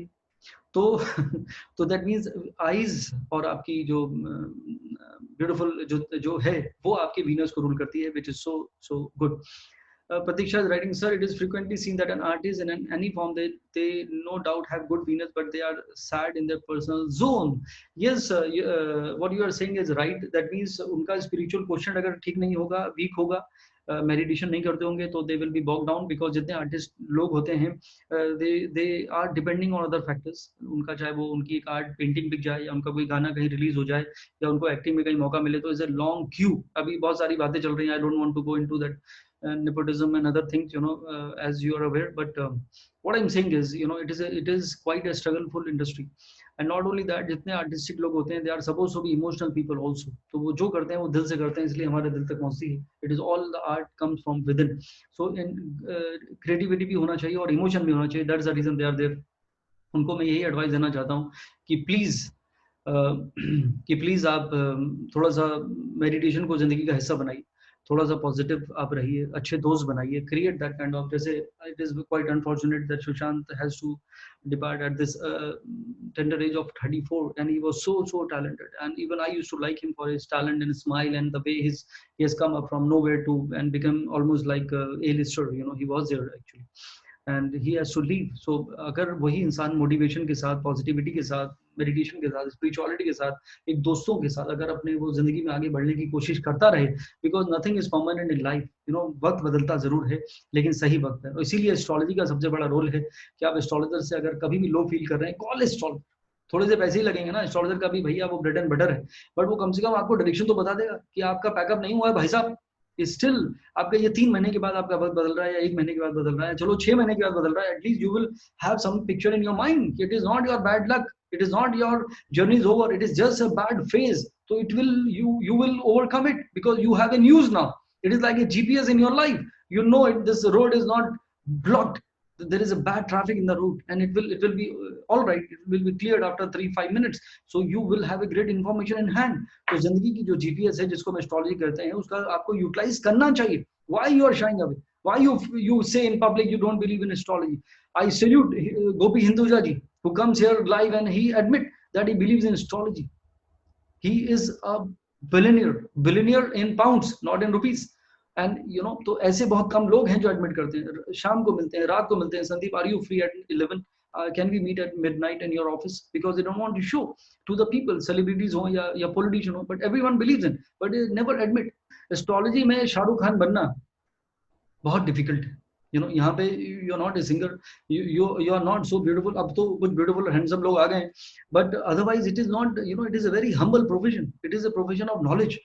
तो तो दैट मीन्स आईज और आपकी जो ब्यूटीफुल जो है वो आपके वीनस को रूल करती है, which is so good. Pratiksha is writing, sir, it is frequently seen that an artist in any form, they no doubt have good Venus, but they are sad in their personal zone. Yes, what you are saying is right. That means उनका spiritual quotient अगर ठीक नहीं होगा, weak होगा, meditation नहीं करते होंगे, तो they will be bog down, because जितने आर्टिस्ट लोग होते हैं they are depending on other factors. उनका चाहे वो उनकी एक आर्ट पेंटिंग बिक जाए, या उनका कोई गाना कहीं रिलीज हो जाए, या उनको एक्टिंग में कहीं मौका मिले, तो इज अ लॉन्ग क्यू। अभी बहुत सारी बातें चल रही हैं, I don't want to go into that nepotism and other things, you know, as you are aware, but what I'm saying is, you know, it is quite a struggleful industry, and not only that, जितने artistic लोग होते हैं, they are supposed to be emotional people also, तो वो जो करते हैं वो दिल से करते हैं, इसलिए हमारे दिल तक पहुंचती है। It is all the art comes from within, so in creativity भी होना चाहिए और emotion भी होना चाहिए, that's the reason they are there। उनको मैं यही एडवाइस देना चाहता हूँ कि प्लीज आप थोड़ा सा मेडिटेशन को जिंदगी का हिस्सा बनाइए, थोड़ा सा पॉजिटिव आप रहिए, अच्छे दोस्त बनाइए, क्रिएट दैट काइंड ऑफ, जैसे it is quite unfortunate that Sushant has to depart at this tender age of 34, and he was so talented, and even I used to like him for his talent and smile and the way he has come up from nowhere to and become almost like a A-lister, you know, he was there actually, and he has to leave. So अगर वही इंसान motivation के साथ, positivity के साथ, meditation के साथ, spirituality के साथ, एक दोस्तों के साथ अगर अपने वो जिंदगी में आगे बढ़ने की कोशिश करता रहे, because nothing is permanent in life, वक्त बदलता जरूर है लेकिन सही वक्त है। इसीलिए एस्ट्रोलॉजी का सबसे बड़ा रोल है कि आप एस्ट्रोलॉजर से अगर कभी भी लो फील कर रहे हैं, कॉल एस्ट्रोलॉजर। थोड़े से पैसे ही लगेंगे ना एस्ट्रोलॉजर का भी, भैया वो ब्रेड एंड बटर है, बट वो कम से कम आपको डायरेक्शन तो बता देगा कि आपका पैकअप नहीं हुआ है भाई साहब, स्टिल आपका ये 3 महीने के बाद आपका वक्त बदल रहा है या 1 महीने के बाद बदल रहा है, चलो 6 महीने के बाद बदल रहा है, at least you will have some picture in your mind. It is not your bad luck, it is not your journey is over, it is just a bad phase, so it will you will overcome it because you have a news now. It is like a GPS in your life, this road is not blocked, there is a bad traffic in the route, and it will be all right, it will be cleared after 3-5 minutes, so you will have a great information in hand. तो जिंदगी की जो GPS है जिसको हम astrology कहते हैं, उसका आपको यूटिलाइज करना चाहिए. Why you are shying away? Why you say in public you don't believe in astrology? I salute Gopi Hinduja ji, who comes here live and he admit that he believes in astrology. He is a billionaire in pounds, not in rupees. And तो ऐसे बहुत कम लोग हैं जो admit करते हैं. शाम को मिलते हैं, रात को मिलते हैं, Sandeep are you free at 11? Can we meet at midnight in your office? Because they don't want to show to the people, celebrities हो या politician हो, but everyone believes in, but they never admit. Astrology में शाहरुख खान बनना बहुत difficult है. यहाँ पे you are not a singer, you are not so beautiful. अब तो कुछ ब्यूटीफुल हैंडसम लोग आ गए हैं, but otherwise it is not, it is a very humble profession. It is a profession of knowledge.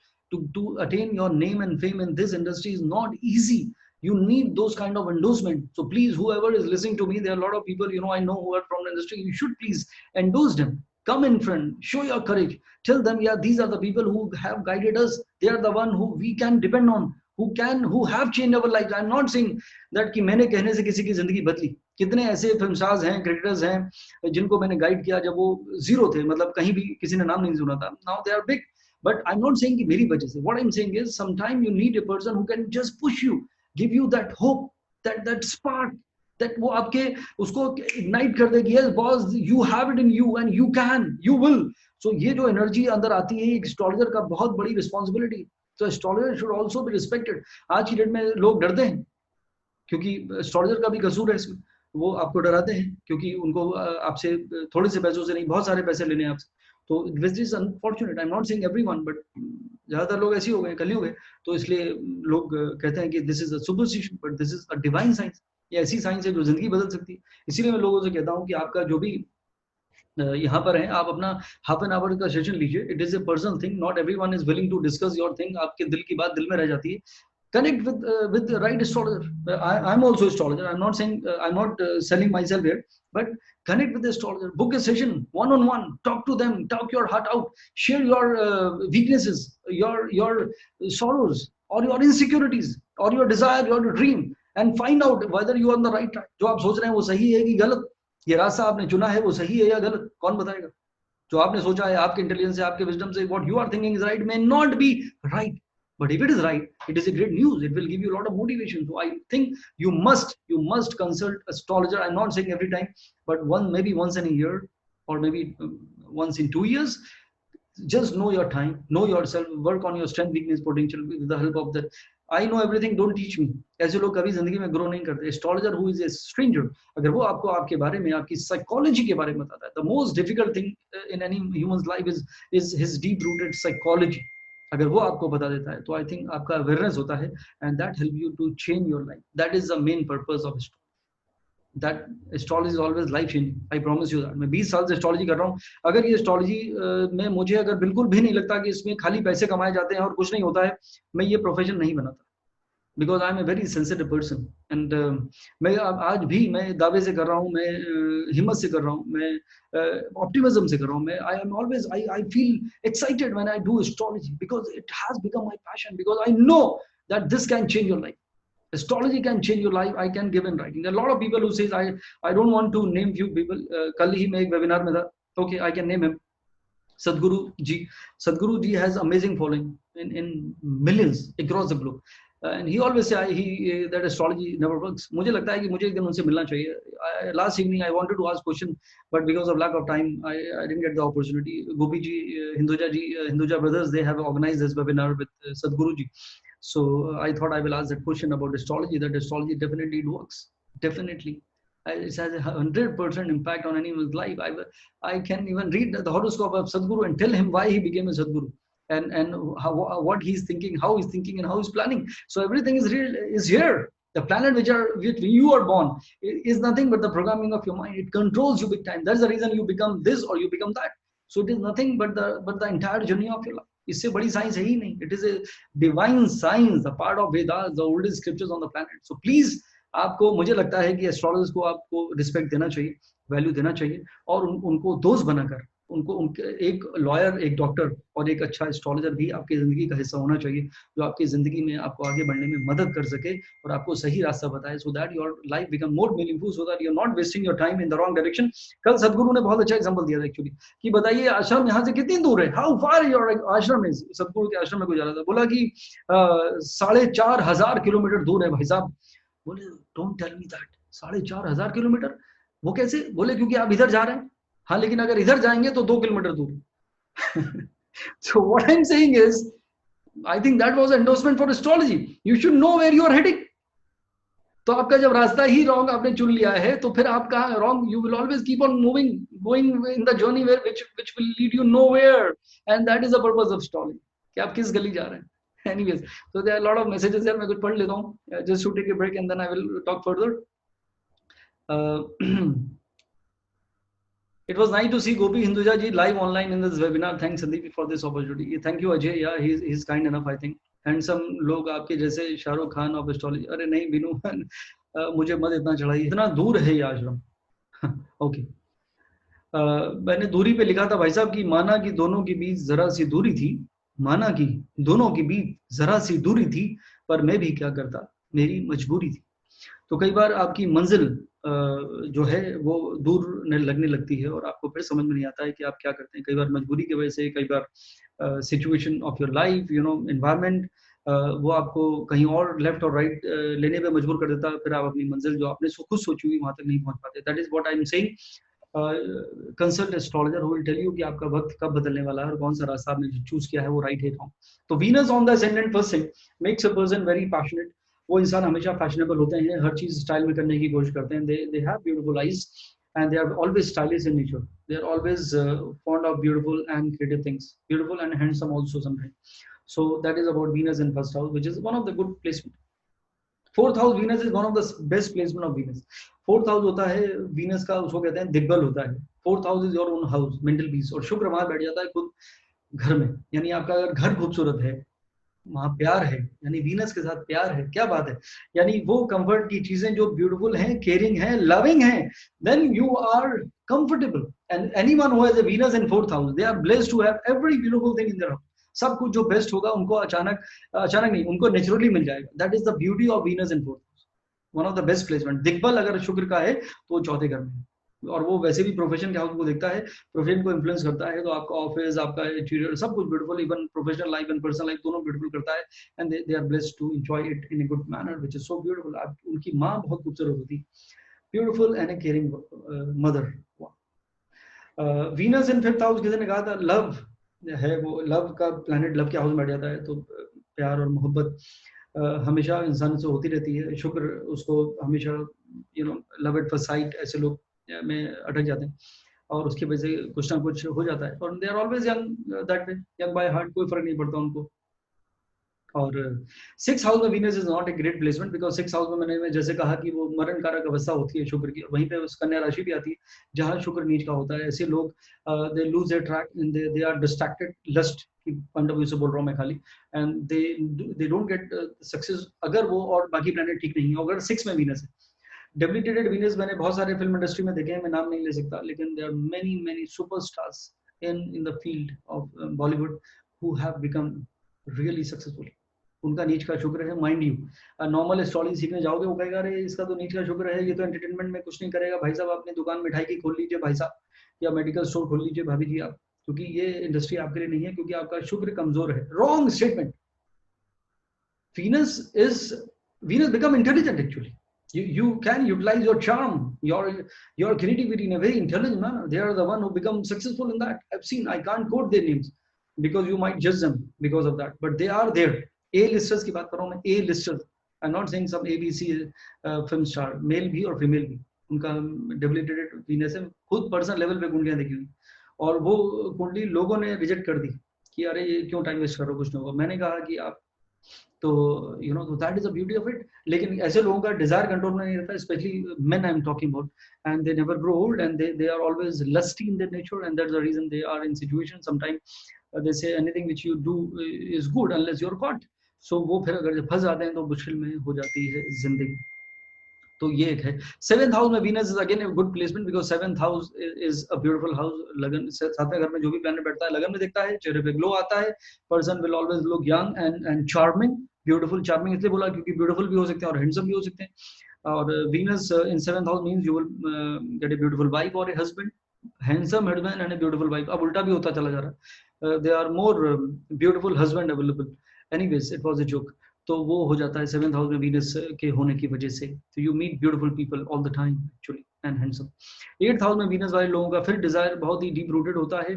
To attain your name and fame in this industry is not easy. You need those kind of endorsement. So please, whoever is listening to me, there are a lot of people I know who are from the industry. You should please endorse them. Come in front, show your courage. Tell them, yeah, these are the people who have guided us. They are the one who we can depend on. who have changed our lives. I'm not saying that कि मैंने कहने से किसी की जिंदगी बदली. कितने ऐसे फिल्म स्टार्स हैं, क्रिकेटर्स हैं जिनको मैंने गाइड किया जब वो जीरो थे, मतलब कहीं भी किसी ने नाम नहीं सुना था. Now they are big. But I'm not saying कि मेरी वजह से. What I'm saying is sometimes you need a person who can just push you, give you that hope, that spark, that वो आपके उसको ignite कर देगी. Yes boss, you have it in you and you can, you will. So ये जो energy अंदर आती है, एक एस्ट्रोलॉजर का बहुत बड़ी रिस्पॉन्सिबिलिटी. तो astrologer should also be respected. आज की डेट में लोग डरते हैं क्योंकि एस्ट्रोलॉजर का भी कसूर है इसमें. वो आपको डराते हैं क्योंकि उनको आपसे थोड़े से पैसों से नहीं, बहुत सारे पैसे लेने हैं आपसे. तो which is unfortunate. I am not saying everyone, but ज्यादातर लोग ऐसे हो गए, कलयुग है. तो इसलिए लोग कहते हैं कि this is a superstition, but this is a divine science. ये ऐसी साइंस है जो जिंदगी बदल सकती है. इसीलिए मैं लोगों से कहता हूँ कि आपका जो भी यहाँ पर है, आप अपना हाफ एन आवर का सेशन लीजिए. It is a personal thing. Not everyone is willing to discuss your thing. आपके दिल की बात दिल में रह जाती है. Connect with the right astrologer. I'm also astrologer. I'm not saying I'm not selling myself here, but connect with the astrologer. Book a session one-on-one. Talk to them. Talk your heart out. Share your weaknesses, your sorrows, or your insecurities, or your desire, your dream, and find out whether you are on the right track. जो आप सोच रहे हैं वो सही है कि गलत. ये रास्ता आपने चुना है वो सही है या गलत, कौन बताएगा? जो आपने सोचा है आपके इंटेलिजेंस से, आपके विजडम से, what you are thinking is right may not be right. But if it is right, it is a great news. It will give you a lot of motivation. So I think you must consult astrologer. I'm not saying every time, but maybe once in a year, or maybe once in 2 years. Just know your time, know yourself, work on your strength, weakness, potential with the help of that. I know everything, don't teach me. ऐसे लोग कभी जिंदगी में grow नहीं करते. Astrologer who is a stranger, अगर वो आपको आपके बारे में, आपकी psychology के बारे में बताता है, the most difficult thing in any human's life is his deep rooted psychology. अगर वो आपको बता देता है तो आई थिंक आपका अवेयरनेस होता है, and that help you to change your life. That is the main purpose of astrology. That astrology is always life changing. I promise you that. मैं 20 साल से एस्ट्रोलॉजी कर रहा हूँ. अगर ये एस्ट्रोलॉजी में मुझे अगर बिल्कुल भी नहीं लगता कि इसमें खाली पैसे कमाए जाते हैं और कुछ नहीं होता है, मैं ये प्रोफेशन नहीं बनाता. Because I am a very sensitive person. And मैं आज भी मैं दावे से कर रहा हूँ, मैं हिम्मत से कर रहा हूँ, मैं ऑप्टिमिज्म से कर रहा हूँ. मैं I am always I feel excited when I do astrology because it has become my passion. Because I know that this can change your life. Astrology can change your life. I can give in writing. There are a lot of people who says I don't want to name few people. कल ही मैं एक webinar में था. Okay, I can name him. Sadhguru ji. Sadhguru ji has amazing following in millions across the globe. And he always say that astrology never works. मुझे लगता है कि मुझे एक दिन उनसे मिलना चाहिए. Last evening I wanted to ask question, but because of lack of time, I didn't get the opportunity. Gopi ji, Hinduja brothers, they have organized this webinar with Sadhguru ji. So I thought I will ask that question about astrology. That astrology definitely works. Definitely. It has a 100% impact on anyone's life. I can even read the horoscope of Sadhguru and tell him why he became a Sadhguru, and what he's thinking, how he's thinking, and how he's planning. So everything is real, is here. The planet which you are born is nothing but the programming of your mind. It controls you big time. That's the reason you become this or you become that. So it is nothing but the entire journey of your life. इससे बड़ी science है ही नहीं. It is a divine science, a part of Vedas, the oldest scriptures on the planet. So please, आपको, मुझे लगता है कि एस्ट्रोलॉजर्स को आपको रिस्पेक्ट देना चाहिए, वैल्यू देना चाहिए, और उनको दोस्त बनाकर, उनको उनके एक लॉयर, एक डॉक्टर और एक अच्छा एस्ट्रोलॉजर भी आपकी जिंदगी का हिस्सा होना चाहिए, जो आपकी जिंदगी में आपको आगे बढ़ने में मदद कर सके और आपको सही रास्ता बताए, so that your life become more meaningful, so that you are not wasting your time in the wrong direction. कल सदगुरु ने बहुत अच्छा एग्जांपल दिया था एक्चुअली, कि बताइए आश्रम यहाँ से कितनी दूर है, हाउ फार योर आश्रम इज. सदगुरु के आश्रम में कोई जा रहा था, बोला कि 4,500 किलोमीटर दूर है भाई साहब. बोले don't tell me that, 4,500 kilometre. वो कैसे? बोले क्योंकि आप इधर जा रहे हैं. हाँ, लेकिन अगर इधर जाएंगे तो 2 किलोमीटर दूर. So what I'm saying is, I think that was endorsement for astrology. You should know where you are heading. तो आपका जब रास्ता ही रॉन्ग आपने चुन लिया है, तो फिर आप कहाँ wrong, you will always keep on moving, going in the journey where which will lead you nowhere, and that is the purpose of astrology. कि आप किस गली जा रहे हैं. Anyways, so there are a lot of messages here. मैं कुछ पढ़ लेता हूँ, just to take a break and then I will talk further. It was nice to see Gopi Hinduja ji live online in this webinar. Thanks Sandeep for this opportunity. Thank you Ajay. Yeah, he's kind enough, I think. Handsome लोग आपके जैसे Shahrukh Khan of astrology. अरे नहीं बिनू, मुझे मत इतना चढ़ाइए, इतना दूर है ये आश्रम. ओके. मैंने दूरी पे लिखा था भाई साहब कि माना कि दोनों के बीच जरा सी दूरी थी, माना कि दोनों के बीच जरा सी दूरी थी, पर मैं भी क्या करता, मेरी मजबूरी थी. तो कई बार आपकी मंजिल जो है वो दूर लगने लगती है और आपको फिर समझ में नहीं आता है कि आप क्या करते हैं. कई बार मजबूरी की वजह से, कई बार situation of your life, you know, environment, वो आपको कहीं और लेफ्ट और राइट लेने पे मजबूर कर देता है. फिर आप अपनी मंजिल जो आपने खुद सोची हुई वहां तक नहीं पहुंच पाते. That is what I am saying. Consult astrologer who will tell you कि आपका वक्त कब बदलने वाला है और कौन सा रास्ता आपने चूज किया है वो राइट है रॉन्ग. तो Venus on the ascendant first thing makes a person very passionate. वो इंसान हमेशा फैशनेबल होते हैं, हर चीज स्टाइल में करने की कोशिश करते हैं. They have beautiful eyes and they are always stylish in nature. They are always fond of beautiful and creative things, beautiful and handsome also sometimes. So that is about Venus in first house, which is one of the good placement. Fourth house Venus is one of the best placement of Venus. Fourth house होता है Venus का, उसको कहते हैं दिग्बल होता है. Fourth house is your own house, mental peace. और शुक्र वहां बैठ जाता है खुद घर में. यानी आपका अगर घर खूबसूरत है, वहां प्यार है, यानी वीनस के साथ प्यार है, क्या बात है. यानी वो कंफर्ट की चीजें जो ब्यूटीफुल हैं, केयरिंग है, लविंग है, then you are comfortable. And anyone who has a Venus in fourth house, they are blessed to have every beautiful thing in their house. सब कुछ जो बेस्ट होगा उनको अचानक नहीं, उनको नेचुरली मिल जाएगा. That is the beauty of Venus in fourth house. One of the best placement. दिग्बल अगर शुक्र का है तो चौथे घर में, और वो वैसे भी प्रोफेशन के हाउस को देखता है, प्रोफेशन को इन्फ्लुएंस करता है. तो आपका ऑफिस, आपका इंटीरियर, सब कुछ beautiful, even professional life and personal life दोनों ब्यूटीफुल करता है. And they are blessed to enjoy it in a good manner, which is so beautiful. उनकी माँ बहुत खूबसूरत होती, beautiful and a caring mother. Venus in fifth house, किसी ने कहा था लव है, वो लव का प्लैनेट लव के हाउस में बैठ जाता है, तो प्यार और मोहब्बत हमेशा इंसान से होती रहती है. शुक्र उसको हमेशा, you know, love at first sight, ऐसे लोग में अटक जाते हैं और उसकी वजह से कुछ ना कुछ हो जाता है. और they are always young that way, young by heart, कोई फर्क नहीं पड़ता उनको. और सिक्स हाउस में Venus is not a great placement, because six house में मैंने जैसे कहा कि वो मरण कारक अवस्था होती है शुक्र की. वहीं पे उस कन्या राशि भी आती है जहाँ शुक्र नीच का होता है. ऐसे लोग they lose their track and they are distracted, lust की पॉइंट ऑफ व्यू से बोल रहा हूँ मैं खाली. And they don't get success अगर वो और बाकी प्लैनेट ठीक नहीं है. अगर सिक्स में वीनस है, डेबिलिटेटेड वीनस मैंने बहुत सारे फिल्म इंडस्ट्री में देखे हैं, मैं नाम नहीं ले सकता, लेकिन there are many superstars in the field of Bollywood who have become really successful. उनका नीच का शुक्र है. माइंड यू, नॉर्मल एस्ट्रोलॉजी सीखने जाओगे, वो कहेगा अरे इसका तो नीच का शुक्र है, ये तो एंटरटेनमेंट में कुछ नहीं करेगा. भाई साहब अपनी दुकान मिठाई की खोल लीजिए भाई साहब, या मेडिकल स्टोर खोल लीजिए भाभी जी आप, क्योंकि ये इंडस्ट्री आपके लिए नहीं है, क्योंकि आपका शुक्र कमजोर है. Wrong statement. Venus become intelligent actually. You can utilize your charm, your creativity in a very intelligent manner. They are the one who become successful in that. I've seen, I can't quote their names because you might judge them because of that, but they are there. A listers की बात कर रहा हूँ मैं, A listers. I am not saying some ABC film star, male भी और female भी, उनका डेबिलिटेटेड वीनस है, खुद पर्सनल लेवल पे कुंडलियां देखी हुई, और वो कुंडली लोगों ने रिजेक्ट कर दी कि अरे ये क्यों टाइम वेस्ट कर रहे हो, कुछ नहीं होगा। मैंने कहा कि आप तो तो that is the beauty of it. लेकिन ऐसे लोगों का डिजायर कंट्रोल में नहीं रहता, specially men I am talking about, and they never grow old and they are always lusty in their nature, and that's the reason they are in situation sometime they say anything which you do is good unless you're caught. So वो फिर अगर फंस जाते हैं तो मुश्किल में हो जाती है जिंदगी। तो ये एक है। 7th हाउस में Venus is again a good placement because 7th house is a beautiful house. लगन, सातवें घर में जो भी प्लैनेट बैठता है लगन में दिखता है, चेहरे पे ग्लो आता है, person will always look young and charming. Beautiful charming इसलिए बोला क्योंकि ब्यूटीफुल भी हो सकते हैं और हैंडसम भी हो सकते हैं। और Venus in 7th house means you will get a beautiful wife और a husband, handsome husband and a beautiful wife. अब उल्टा भी होता चला जा रहा है, they are more beautiful husband available. Anyways it was a joke. तो वो हो जाता है 7th हाउस में वीनस के होने की वजह से। तो you meet beautiful people all the time actually and handsome. 8th house में वीनस वाले लोगों का फिर डिजायर बहुत ही डीप रूटेड होता है।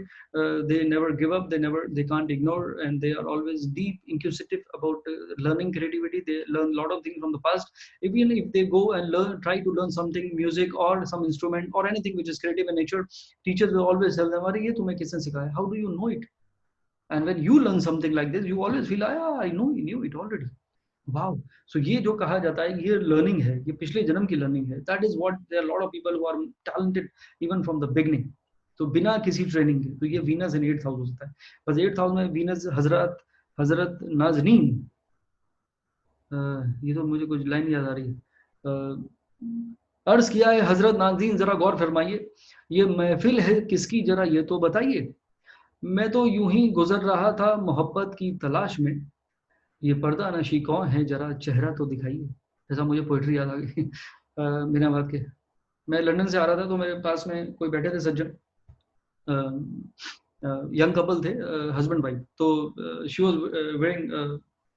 They never give up, they can't ignore and they are always deep inquisitive about learning creativity. They learn lot of things from the past. Even if they go and learn, try to learn something, music और some instrument और anything which is creative in nature, teachers will always tell them, अरे ये तुम्हें किसने सिखाया, how do you know it? And when you learn something like this, you always feel, ah, I knew it already. Wow. So ये जो कहा जाता है ये learning है, ये पिछले जन्म की learning है. That is what there are a lot of people who are talented even from the beginning. तो बिना किसी ट्रेनिंग के। तो ये वीनस इन 8th हाउस होता है। बस 8th हाउस में वीनस हजरत नाजनीन, ये तो मुझे कुछ लाइन याद आ रही है। अर्ज किया है हजरत नाजनीन जरा गौर फरमाइए, ये महफिल है किसकी जरा ये तो बताइए, मैं तो यूं ही गुजर रहा था मोहब्बत की तलाश में, ये पर्दा नशी कौन है जरा चेहरा तो दिखाइए। ऐसा मुझे पोइट्री याद आ गई बिना बात के। मैं लंदन से आ रहा था तो मेरे पास में कोई बैठे थे सज्जन, यंग कपल थे, हस्बैंड वाइफ। तो she was wearing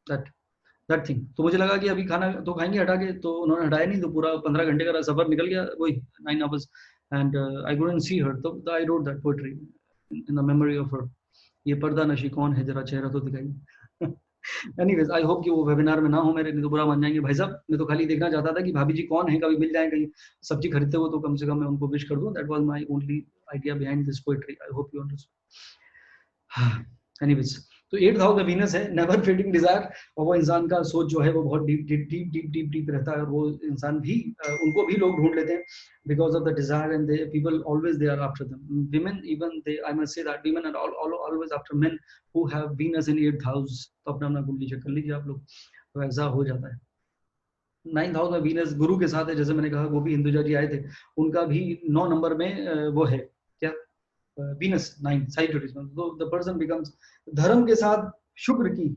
that thing. तो मुझे लगा कि अभी खाना तो खाएंगे हटा के, तो उन्होंने हटाया नहीं, तो पूरा 15 घंटे का सफर निकल गया, वही 9 hours, and I couldn't see her. तो I wrote that poetry in the memory of her, ये पर्दा नशी कौन है जरा चेहरा तो दिखाइए। Anyways, I hope कि वो वेबिनार में ना हो मेरे, नहीं तो बुरा मान जाएंगे भाई साहब। मैं तो खाली देखना चाहता था कि भाभी जी कौन है, कभी मिल जाए, कहीं सब्जी खरीदते हो तो कम से कम मैं उनको विश कर दूं। That was my only idea behind this poetry. I hope you understand. Anyways, तो 8th हाउस में वीनस है, नेवर फेडिंग डिजायर, और वो इंसान का सोच जो है वो बहुत डीप रहता है, और वो इंसान भी उनको भी लोग ढूंढ लेते हैं because of the desire, and people always they are after them. Women even they, I must say that women are always after men who have Venus in 8th house. तो अपना कुंडली चेक कर लीजिए आप लोग, तो ऐसा हो जाता है। 9th हाउस में वीनस गुरु के साथ है, जैसे मैंने कहा गोपी हिंदुजा जी आए थे, उनका भी 9 नंबर में वो है क्या, वीनस 9 साइटोरिस में। तो द पर्सन बिकम्स, धर्म के साथ शुक्र की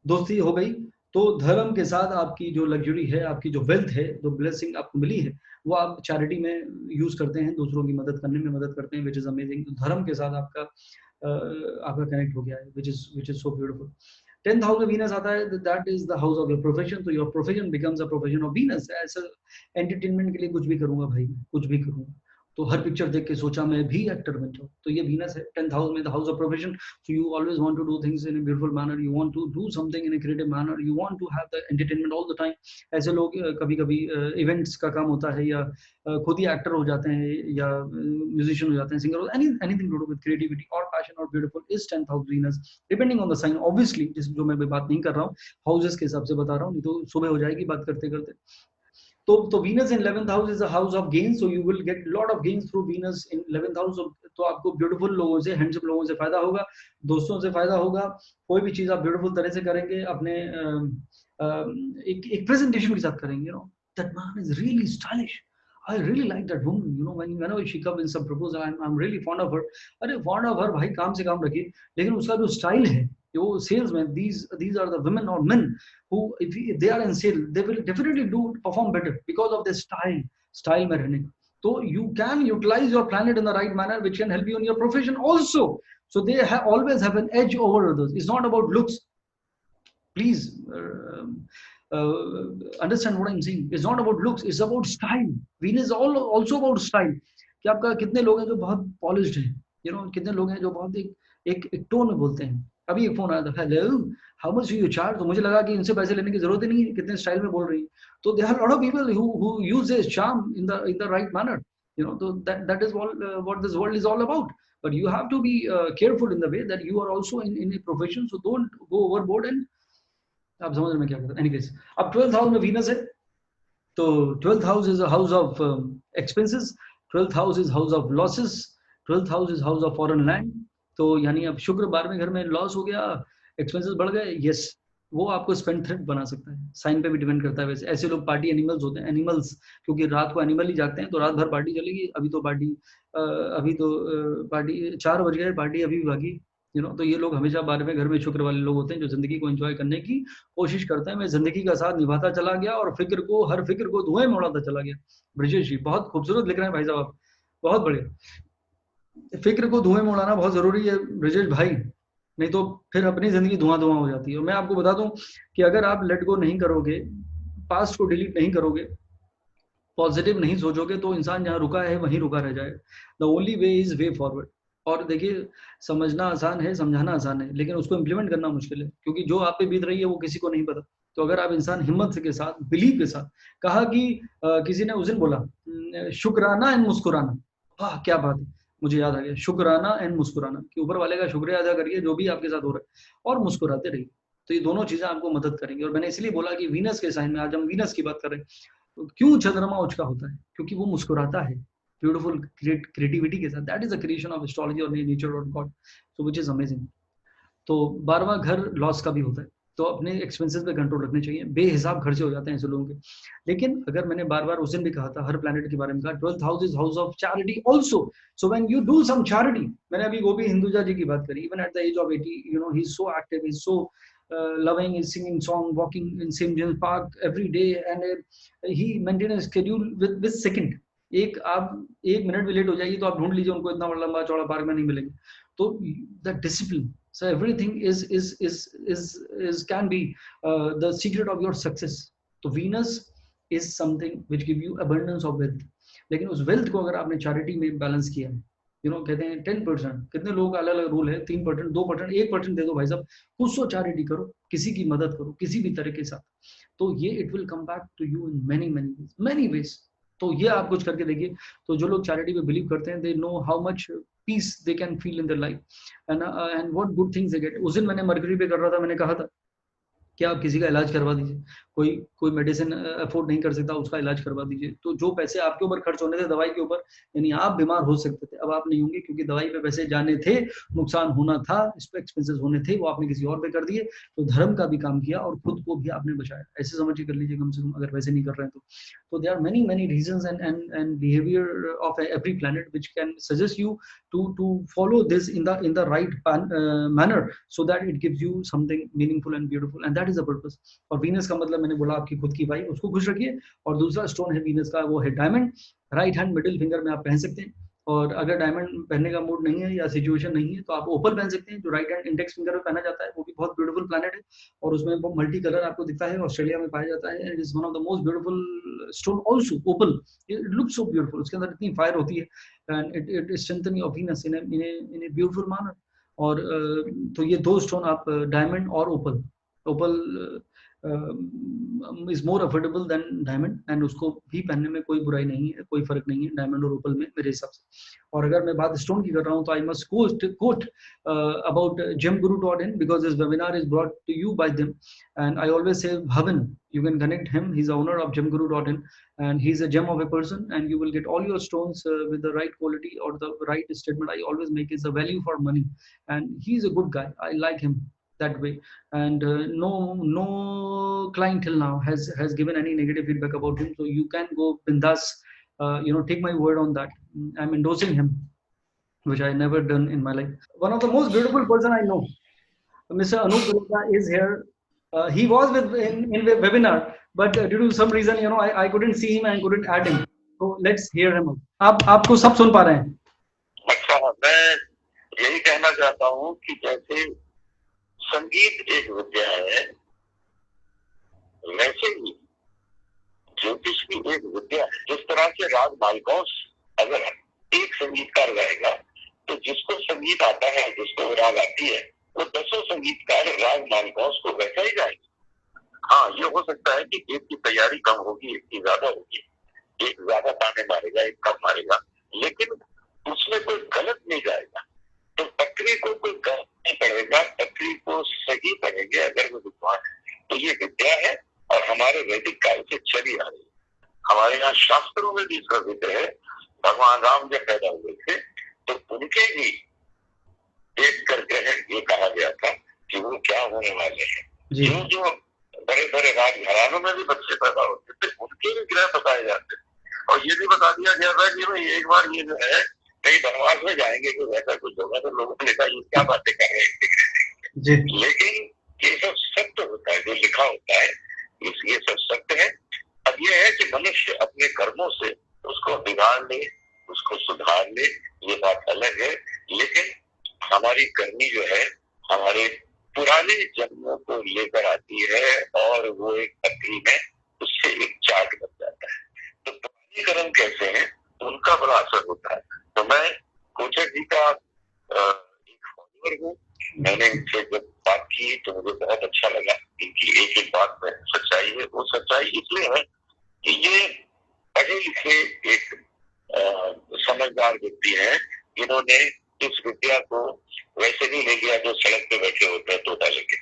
दोस्ती हो गई, तो धर्म के साथ आपकी जो लग्जरी है, आपकी जो वेल्थ है, जो ब्लेसिंग आपको मिली है, वो आप चैरिटी में यूज करते हैं, दूसरों की मदद करने में मदद करते हैं, विच इज अमेजिंग। तो धर्म के साथ आपका कनेक्ट हो गया है, which is so beautiful. 10th house में वीनस आता है, that is the house of your profession. तो your profession becomes a profession of Venus. ऐसा एंटरटेनमेंट के लिए कुछ भी करूंगा भाई, कुछ भी करूंगा, तो हर पिक्चर देख के सोचा मैं भी एक्टर बन जाऊं। तो ये वीनस है 10th हाउस में, the house of profession. So you always want to do things in a beautiful manner, you want to do something in a creative manner, you want to have the entertainment all the time. ऐसे लोग कभी कभी events का काम होता है, या खुद ही एक्टर हो जाते हैं, या म्यूजिशियन हो जाते हैं, सिंगर हो, anything to do with creativity और पैशन और beautiful is 10th house Venus, depending on the sign obviously. जो मैं बात नहीं कर रहा हूँ, हाउसेस के हिसाब से बता रहा हूँ, नहीं तो सुबह हो जाएगी बात करते करते। तो Venus in 11th house is a house of gains, so you will get lot of gains through Venus in 11th house. तो आपको ब्यूटीफुल लोगों से, हैंडसम लोगों से फायदा होगा, दोस्तों से फायदा होगा। कोई भी चीज आप ब्यूटीफुल तरह से करेंगे, अपने एक प्रेजेंटेशन के साथ करेंगे, you know, that man is really stylish, I really like that woman, you know, whenever she comes in some proposal, I'm really fond of her. अरे fond of her भाई, काम से काम रखिए, लेकिन उसका जो स्टाइल है, जो salesmen, these are the women or men who if they are in sale, they will definitely perform better because of their style में रहने का। तो you can utilize your planet in the right manner, which can help you in your profession also. So they always have an edge over others. It's not about looks. Please understand what I'm saying. It's not about looks. It's about style. Venus is also about style. कि आपका कितने लोग हैं जो बहुत polished हैं, you know, कितने लोग हैं जो बहुत एक टोन में बोलते हैं, अभी एक फोन आया था, hello how much do you charge, तो मुझे लगा कि इनसे पैसे लेने की जरूरत ही नहीं है, कितने स्टाइल में बोल रही है. तो there are lot of people who use this charm in the right manner, you know. So that is what this world is all about. But you have to be careful in the way that you are also in a profession, so don't go overboard. And आप समझ रहे मैं क्या कर रहा हूं. Anyways, अब 12th house में वीनस है, तो 12th house is a house of expenses, 12th house is house of losses, 12th house is house of foreign land. तो यानी अब शुक्र 12वें घर में लॉस हो गया, एक्सपेंसेस बढ़ गए, यस, वो आपको स्पेंड थ्रेट बना सकता है. साइन पे भी डिपेंड करता है. वैसे ऐसे लोग पार्टी एनिमल्स होते हैं, एनिमल्स, क्योंकि रात को एनिमल ही जागते हैं, तो रात भर पार्टी चलेगी. अभी तो पार्टी 4 बज गए, पार्टी अभी भी बाकी, यू नो. तो ये लोग हमेशा 12वें घर में शुक्र वाले लोग होते हैं, जो जिंदगी को एंजॉय करने की कोशिश करते हैं. मैं जिंदगी का साथ निभाता चला गया और हर फिक्र को धुएं में उड़ाता चला गया. ब्रजेश जी बहुत खूबसूरत लिख रहे हैं भाई साहब आप, बहुत बढ़िया. फिक्र को धुएं में उड़ाना बहुत जरूरी है ब्रजेश भाई, नहीं तो फिर अपनी जिंदगी धुआं धुआं हो जाती है. और मैं आपको बता दूं कि अगर आप लेट गो नहीं करोगे, पास्ट को डिलीट नहीं करोगे, पॉजिटिव नहीं सोचोगे, तो इंसान जहाँ रुका है वहीं रुका रह जाएगा. The only way is way forward. और देखिए, समझना आसान है, समझाना आसान है, लेकिन उसको इम्प्लीमेंट करना मुश्किल है, क्योंकि जो आप पे बीत रही है वो किसी को नहीं पता. तो अगर आप इंसान हिम्मत के साथ, बिलीव के साथ, कहा कि किसी ने उस दिन बोला शुक्राना एंड मुस्कुराना, वाह क्या बात है, मुझे याद आ गया, शुक्राना एंड मुस्कुराना, कि ऊपर वाले का शुक्रिया अदा करिए जो भी आपके साथ हो रहा है, और मुस्कुराते रहिए. तो ये दोनों चीजें आपको मदद करेंगी. और मैंने इसलिए बोला कि वीनस के साइन में, आज हम वीनस की बात कर रहे हैं, तो क्यों चंद्रमा उचका होता है, क्योंकि वो मुस्कुराता है ब्यूटीफुल क्रिएटिविटी के साथ. That is a creation of astrology और नेचर और God, so which is amazing. तो 12वां घर लॉस का भी होता है, तो अपने एक्सपेंसेस पे कंट्रोल रखने चाहिए. बेहिसाब खर्चे हो जाते हैं ऐसे लोगों के. लेकिन अगर मैंने बार बार उस दिन भी कहा था, हर प्लैनेट के बारे में कहा, 12th house is house of charity also. So when you do some charity, मैंने अभी गोपी हिंदुजा जी की बात करी, even at the age of 80, you know, he is so active, he is so loving, is singing song, walking in St. James Park every day, and he maintain a schedule with second. आप 1 minute भी late हो जाएगी तो आप ढूंढ लीजिए उनको, इतना लंबा चौड़ा पार्क में नहीं मिलेंगे. तो the discipline, so everything is can be the secret of your success. तो Venus is something which give you abundance of wealth. लेकिन उस wealth को अगर आपने charity में balance किया है, यू नो, कहते हैं 10%, कितने लोगों का अलग अलग रूल है, 3%, 2%, 1% दे दो भाई साहब, कुछ तो चैरिटी करो, किसी की मदद करो किसी भी तरह के साथ, तो ये it will come back to you in many ways. तो ये आप कुछ करके देखिए. तो जो लोग चैरिटी पे बिलीव करते हैं, they know how much peace they can feel in their life, and what good things they get. उस दिन मैंने मरकरी पे कर रहा था, मैंने कहा था कि आप किसी का इलाज करवा दीजिए, कोई मेडिसिन अफोर्ड नहीं कर सकता, उसका इलाज करवा दीजिए. तो जो पैसे आपके ऊपर खर्च होने थे दवाई के ऊपर, यानी आप बीमार हो सकते थे, अब आप नहीं होंगे, क्योंकि दवाई पे पैसे जाने थे, नुकसान होना था, इस पे एक्सपेंसेस होने थे, वो आपने किसी और पे कर दिए. तो धर्म का भी काम किया और खुद को भी आपने बचाया, ऐसे समझ के कर लीजिए कम से कम, अगर वैसे नहीं कर रहे हैं तो. So there are many reasons and behavior of every planet which can suggest you to follow this in the right manner, so that it gives you something meaningful and beautiful, and that is the purpose. और Venus का मतलब मैंने बोला आपकी खुद की wife, उसको खुश रखिए. और दूसरा स्टोन है वीनस का, वो है diamond. Right hand middle finger में आप पहन सकते हैं, और अगर डायमंड पहनने का मूड नहीं है या सिचुएशन नहीं है तो आप ओपल पहन सकते हैं, जो राइट हैंड इंडेक्स फिंगर में पहना जाता है. वो भी बहुत ब्यूटीफुल प्लैनेट है, और उसमें वो मल्टी कलर आपको दिखता है, ऑस्ट्रेलिया में पाया जाता है. It is one of the most beautiful stone also, opal. It looks so beautiful, उसके अंदर इतनी फायर होती है, and it strengthen your Venus in a beautiful manner. और तो ये दो स्टोन आप, डायमंड और ओपल is more affordable than diamond, and उसको भी पहनने में कोई बुराई नहीं है, कोई फर्क नहीं है डायमंड और ओपल में मेरे हिसाब से. और अगर मैं बात स्टोन की कर रहा हूँ, तो I must quote about gemguru.in, because this webinar is brought to you by them, and I always say Bhavan, you can connect him, he's the owner of gemguru.in, and he's a gem of a person, and you will get all your stones with the right quality, or the right statement I always make is the value for money. And he's a good guy, I like him that way, and no client till now has given any negative feedback about him, so you can go bindas, take my word on that. I'm endorsing him, which I never done in my life. One of the most beautiful person I know, Mr. Anup Gupta, is here. He was in the webinar, but due to some reason, I couldn't see him and couldn't add him, so let's hear him out. आपको सब सुन पा रहे हैं? अच्छा, मैं यही कहना चाहता हूँ कि जैसे संगीत एक विद्या है, वैसे ही ज्योतिष भी एक विद्या है. जिस तरह से राग मालकोस अगर एक संगीतकार गाएगा, तो जिसको संगीत आता है, जिसको राग आती है, वो 10 संगीतकार राग मालकों को वैसा ही गाएंगे। हाँ, ये हो सकता है कि एक की तैयारी कम होगी, एक की ज्यादा होगी, एक ज्यादा ताने मारेगा, एक कम मारेगा, लेकिन उसमें कोई गलत नहीं जाएगा। तो टकरी को कोई गलत नहीं पड़ेगा, टकरी को सही पड़ेंगे अगर वो विद्वान है। तो ये विद्या है और हमारे वैदिक काल से चली आ रही है। हमारे यहाँ शास्त्रों में भी इसका जिक्र है। भगवान राम जब पैदा हुए थे तो उनके भी देख करके ये कहा गया था कि वो क्या होने वाले हैं। जो बड़े बड़े राजघरानों में भी बच्चे पैदा होते थे उनके भी ग्रह बताए जाते थे और ये भी बता दिया गया था कि भाई एक बार ये जो है कहीं वनवास में जाएंगे तो वैसा कुछ होगा। तो लोगों ने कहा ये क्या बातें कर रहे हैं, लेकिन ये सब सत्य होता है, जो लिखा होता है ये सब सत्य है। अब ये है कि मनुष्य अपने कर्मों से उसको बिगाड़ ले, उसको सुधार ले, ये बात अलग है। लेकिन हमारी करनी जो है हमारे पुराने जन्मों को लेकर आती है और वो एक तकरीर में उससे एक चार्ट बन जाता है। तो पुराने कर्म कैसे हैं उनका बड़ा असर होता है। तो मैं कोचर जी का एक फॉलोअर हूँ। मैंने इनसे जब बात की तो मुझे बहुत अच्छा लगा। इनकी एक एक बात में सच्चाई है। वो सच्चाई इसलिए है कि ये पढ़े लिखे एक समझदार व्यक्ति हैं। इन्होंने इस विद्या को वैसे नहीं ले लिया जो सड़क पे बैठे होते हैं तोता लेके।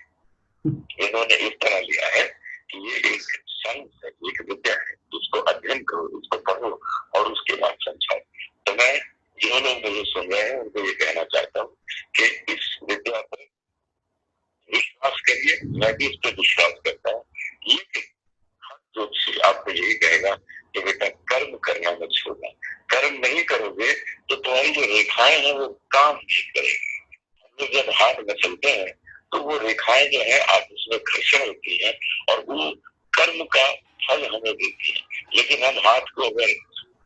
इन्होंने इस तरह लिया है कि ये एक साइंस है, एक विद्या है, उसको अध्ययन करो, उसको पढ़ो और उसके बाद समझाओ। तो मैं जो लोग मुझे सुन रहे हैं उनको ये कहना चाहता हूँ कि इस विद्या पर विश्वास करिए। मैं भी इस पर विश्वास करता हूँ। लेकिन जो आपको यही कहेगा कि बेटा कर्म करना मत छोड़ना। कर्म नहीं करोगे तो तुम्हारी जो रेखाएं हैं वो काम नहीं करेंगी। हम लोग जब हाथ में चलते हैं तो वो रेखाएं जो है आपस में घर्षण होती है और वो कर्म का फल हमें देती है। लेकिन हम हाथ को अगर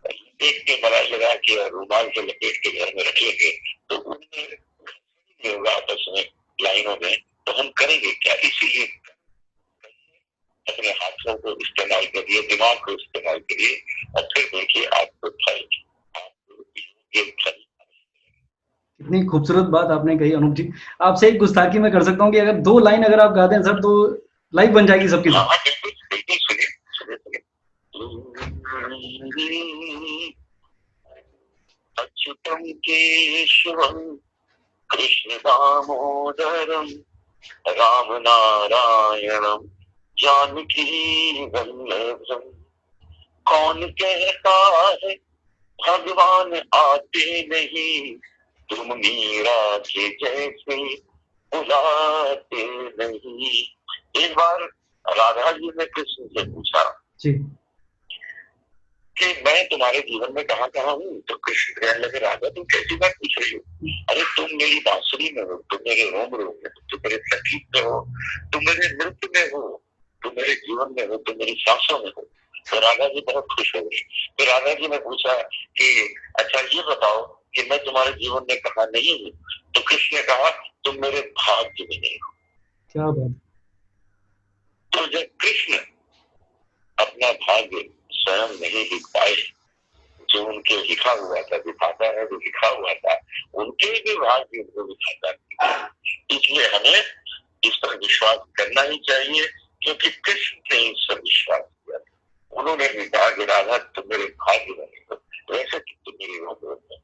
लपेट के मलाई लगा के और रुमाल से लपेट के घर में रख लेंगे तो उनमें नहीं होगा आपस में लाइनों में, तो हम करेंगे क्या? इसीलिए अपने हाथों को इस्तेमाल करिए, दिमाग को इस्तेमाल करिए और फिर देखिए आपको फल। कितनी खूबसूरत बात आपने कही अनूप जी। आपसे एक गुस्ताखी मैं कर सकता हूँ कि अगर 2 लाइन अगर आप गा दें सर तो लाइफ बन जाएगी सबकी। हाँ, बिल्कुल बिल्कुल। सुनिए सुनिए सुनिए। अच्युतम केशवम कृष्ण दामोदरम राम नारायणम जानकी वल्लभम। कौन कहता है भगवान आते नहीं, तुम मीरा के जैसे बुलाते नहीं। एक बार राधा जी ने कृष्ण से पूछा कि मैं तुम्हारे जीवन में कहाँ कहाँ हूँ? तो कृष्ण कहने लगे राधा तुम कैसी बात पूछ रही हो? अरे तुम मेरी बांसुरी में हो, तुम मेरे रोम रोम में हो, तुम मेरे संगीत में हो, तुम मेरे नृत्य में हो, तुम मेरे जीवन में हो, तुम मेरी सांसों में हो। तो राधा जी बहुत खुश हो गई। तो राधा जी ने पूछा कि अच्छा ये बताओ कि मैं तुम्हारे जीवन में कहा नहीं हूँ? तो कृष्ण ने कहा तुम मेरे भाग्य में नहीं हो। क्या बात। तो जब कृष्ण अपना भाग्य स्वयं नहीं लिख पाए, जो उनके लिखा हुआ था, दिखाता है जो लिखा हुआ था, उनके भी भाग्य उनको दिखाता है। इसलिए हमें इस पर विश्वास करना ही चाहिए क्योंकि कृष्ण ने इस पर विश्वास किया। उन्होंने भी कहा कि राधा तुम मेरे भाग्य बने हो, वैसे तुम मेरी रोम रोम में।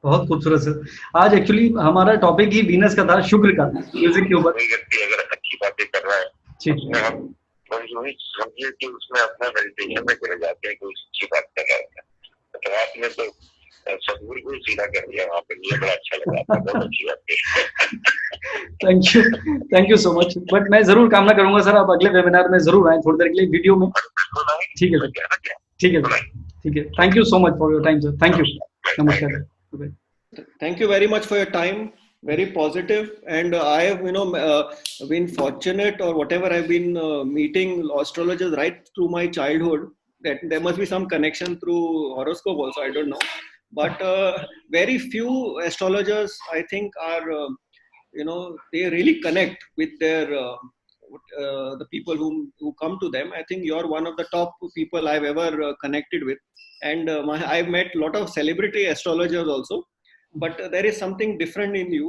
बहुत खूबसूरत सर। आज एक्चुअली हमारा टॉपिक ही वीनस का था, शुक्र का, म्यूजिक के ऊपर। कोई व्यक्ति अगर अच्छी बातें कर रहा है उसमें हम यूं समझिए कि उसमें अपना मेडिटेशन में चले जाते हैं, कोई अच्छी बात कर रहा है। तो आपने तो सदगुरु को सीधा कर दिया वहाँ पर। ये बड़ा अच्छा लगा, बहुत अच्छी बात है। Thank you so much. But मैं जरूर कामना करूंगा सर आप अगले वेबिनार में जरूर आए थोड़ी देर के लिए वीडियो में। ठीक है सर, ठीक है सर, ठीक है। Thank you so much for your time sir. Thank you, नमस्कार। Thank you very much for your time. Very positive, and I have been fortunate, or whatever, I've been meeting astrologers right through my childhood. That there must be some connection through horoscope also, I don't know, but very few astrologers I think are they really connect with their the people who come to them. I think you're one of the top people I've ever connected with, and I've met a lot of celebrity astrologers also, but there is something different in you.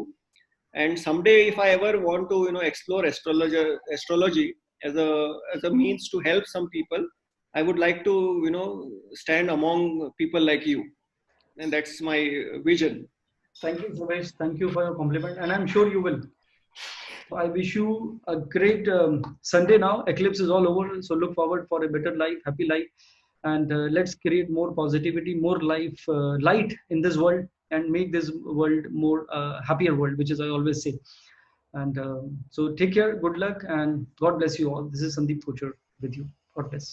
And someday, if I ever want to, explore astrology as a means to help some people, I would like to, stand among people like you, and that's my vision. Thank you, Suresh. Thank you for your compliment, and I'm sure you will. So I wish you a great Sunday now. Eclipse is all over, so look forward for a better life, happy life, and let's create more positivity, more life, light in this world, and make this world more happier world, which is I always say. And so take care, good luck, and God bless you all. This is Sandeep Kochar with you. God bless.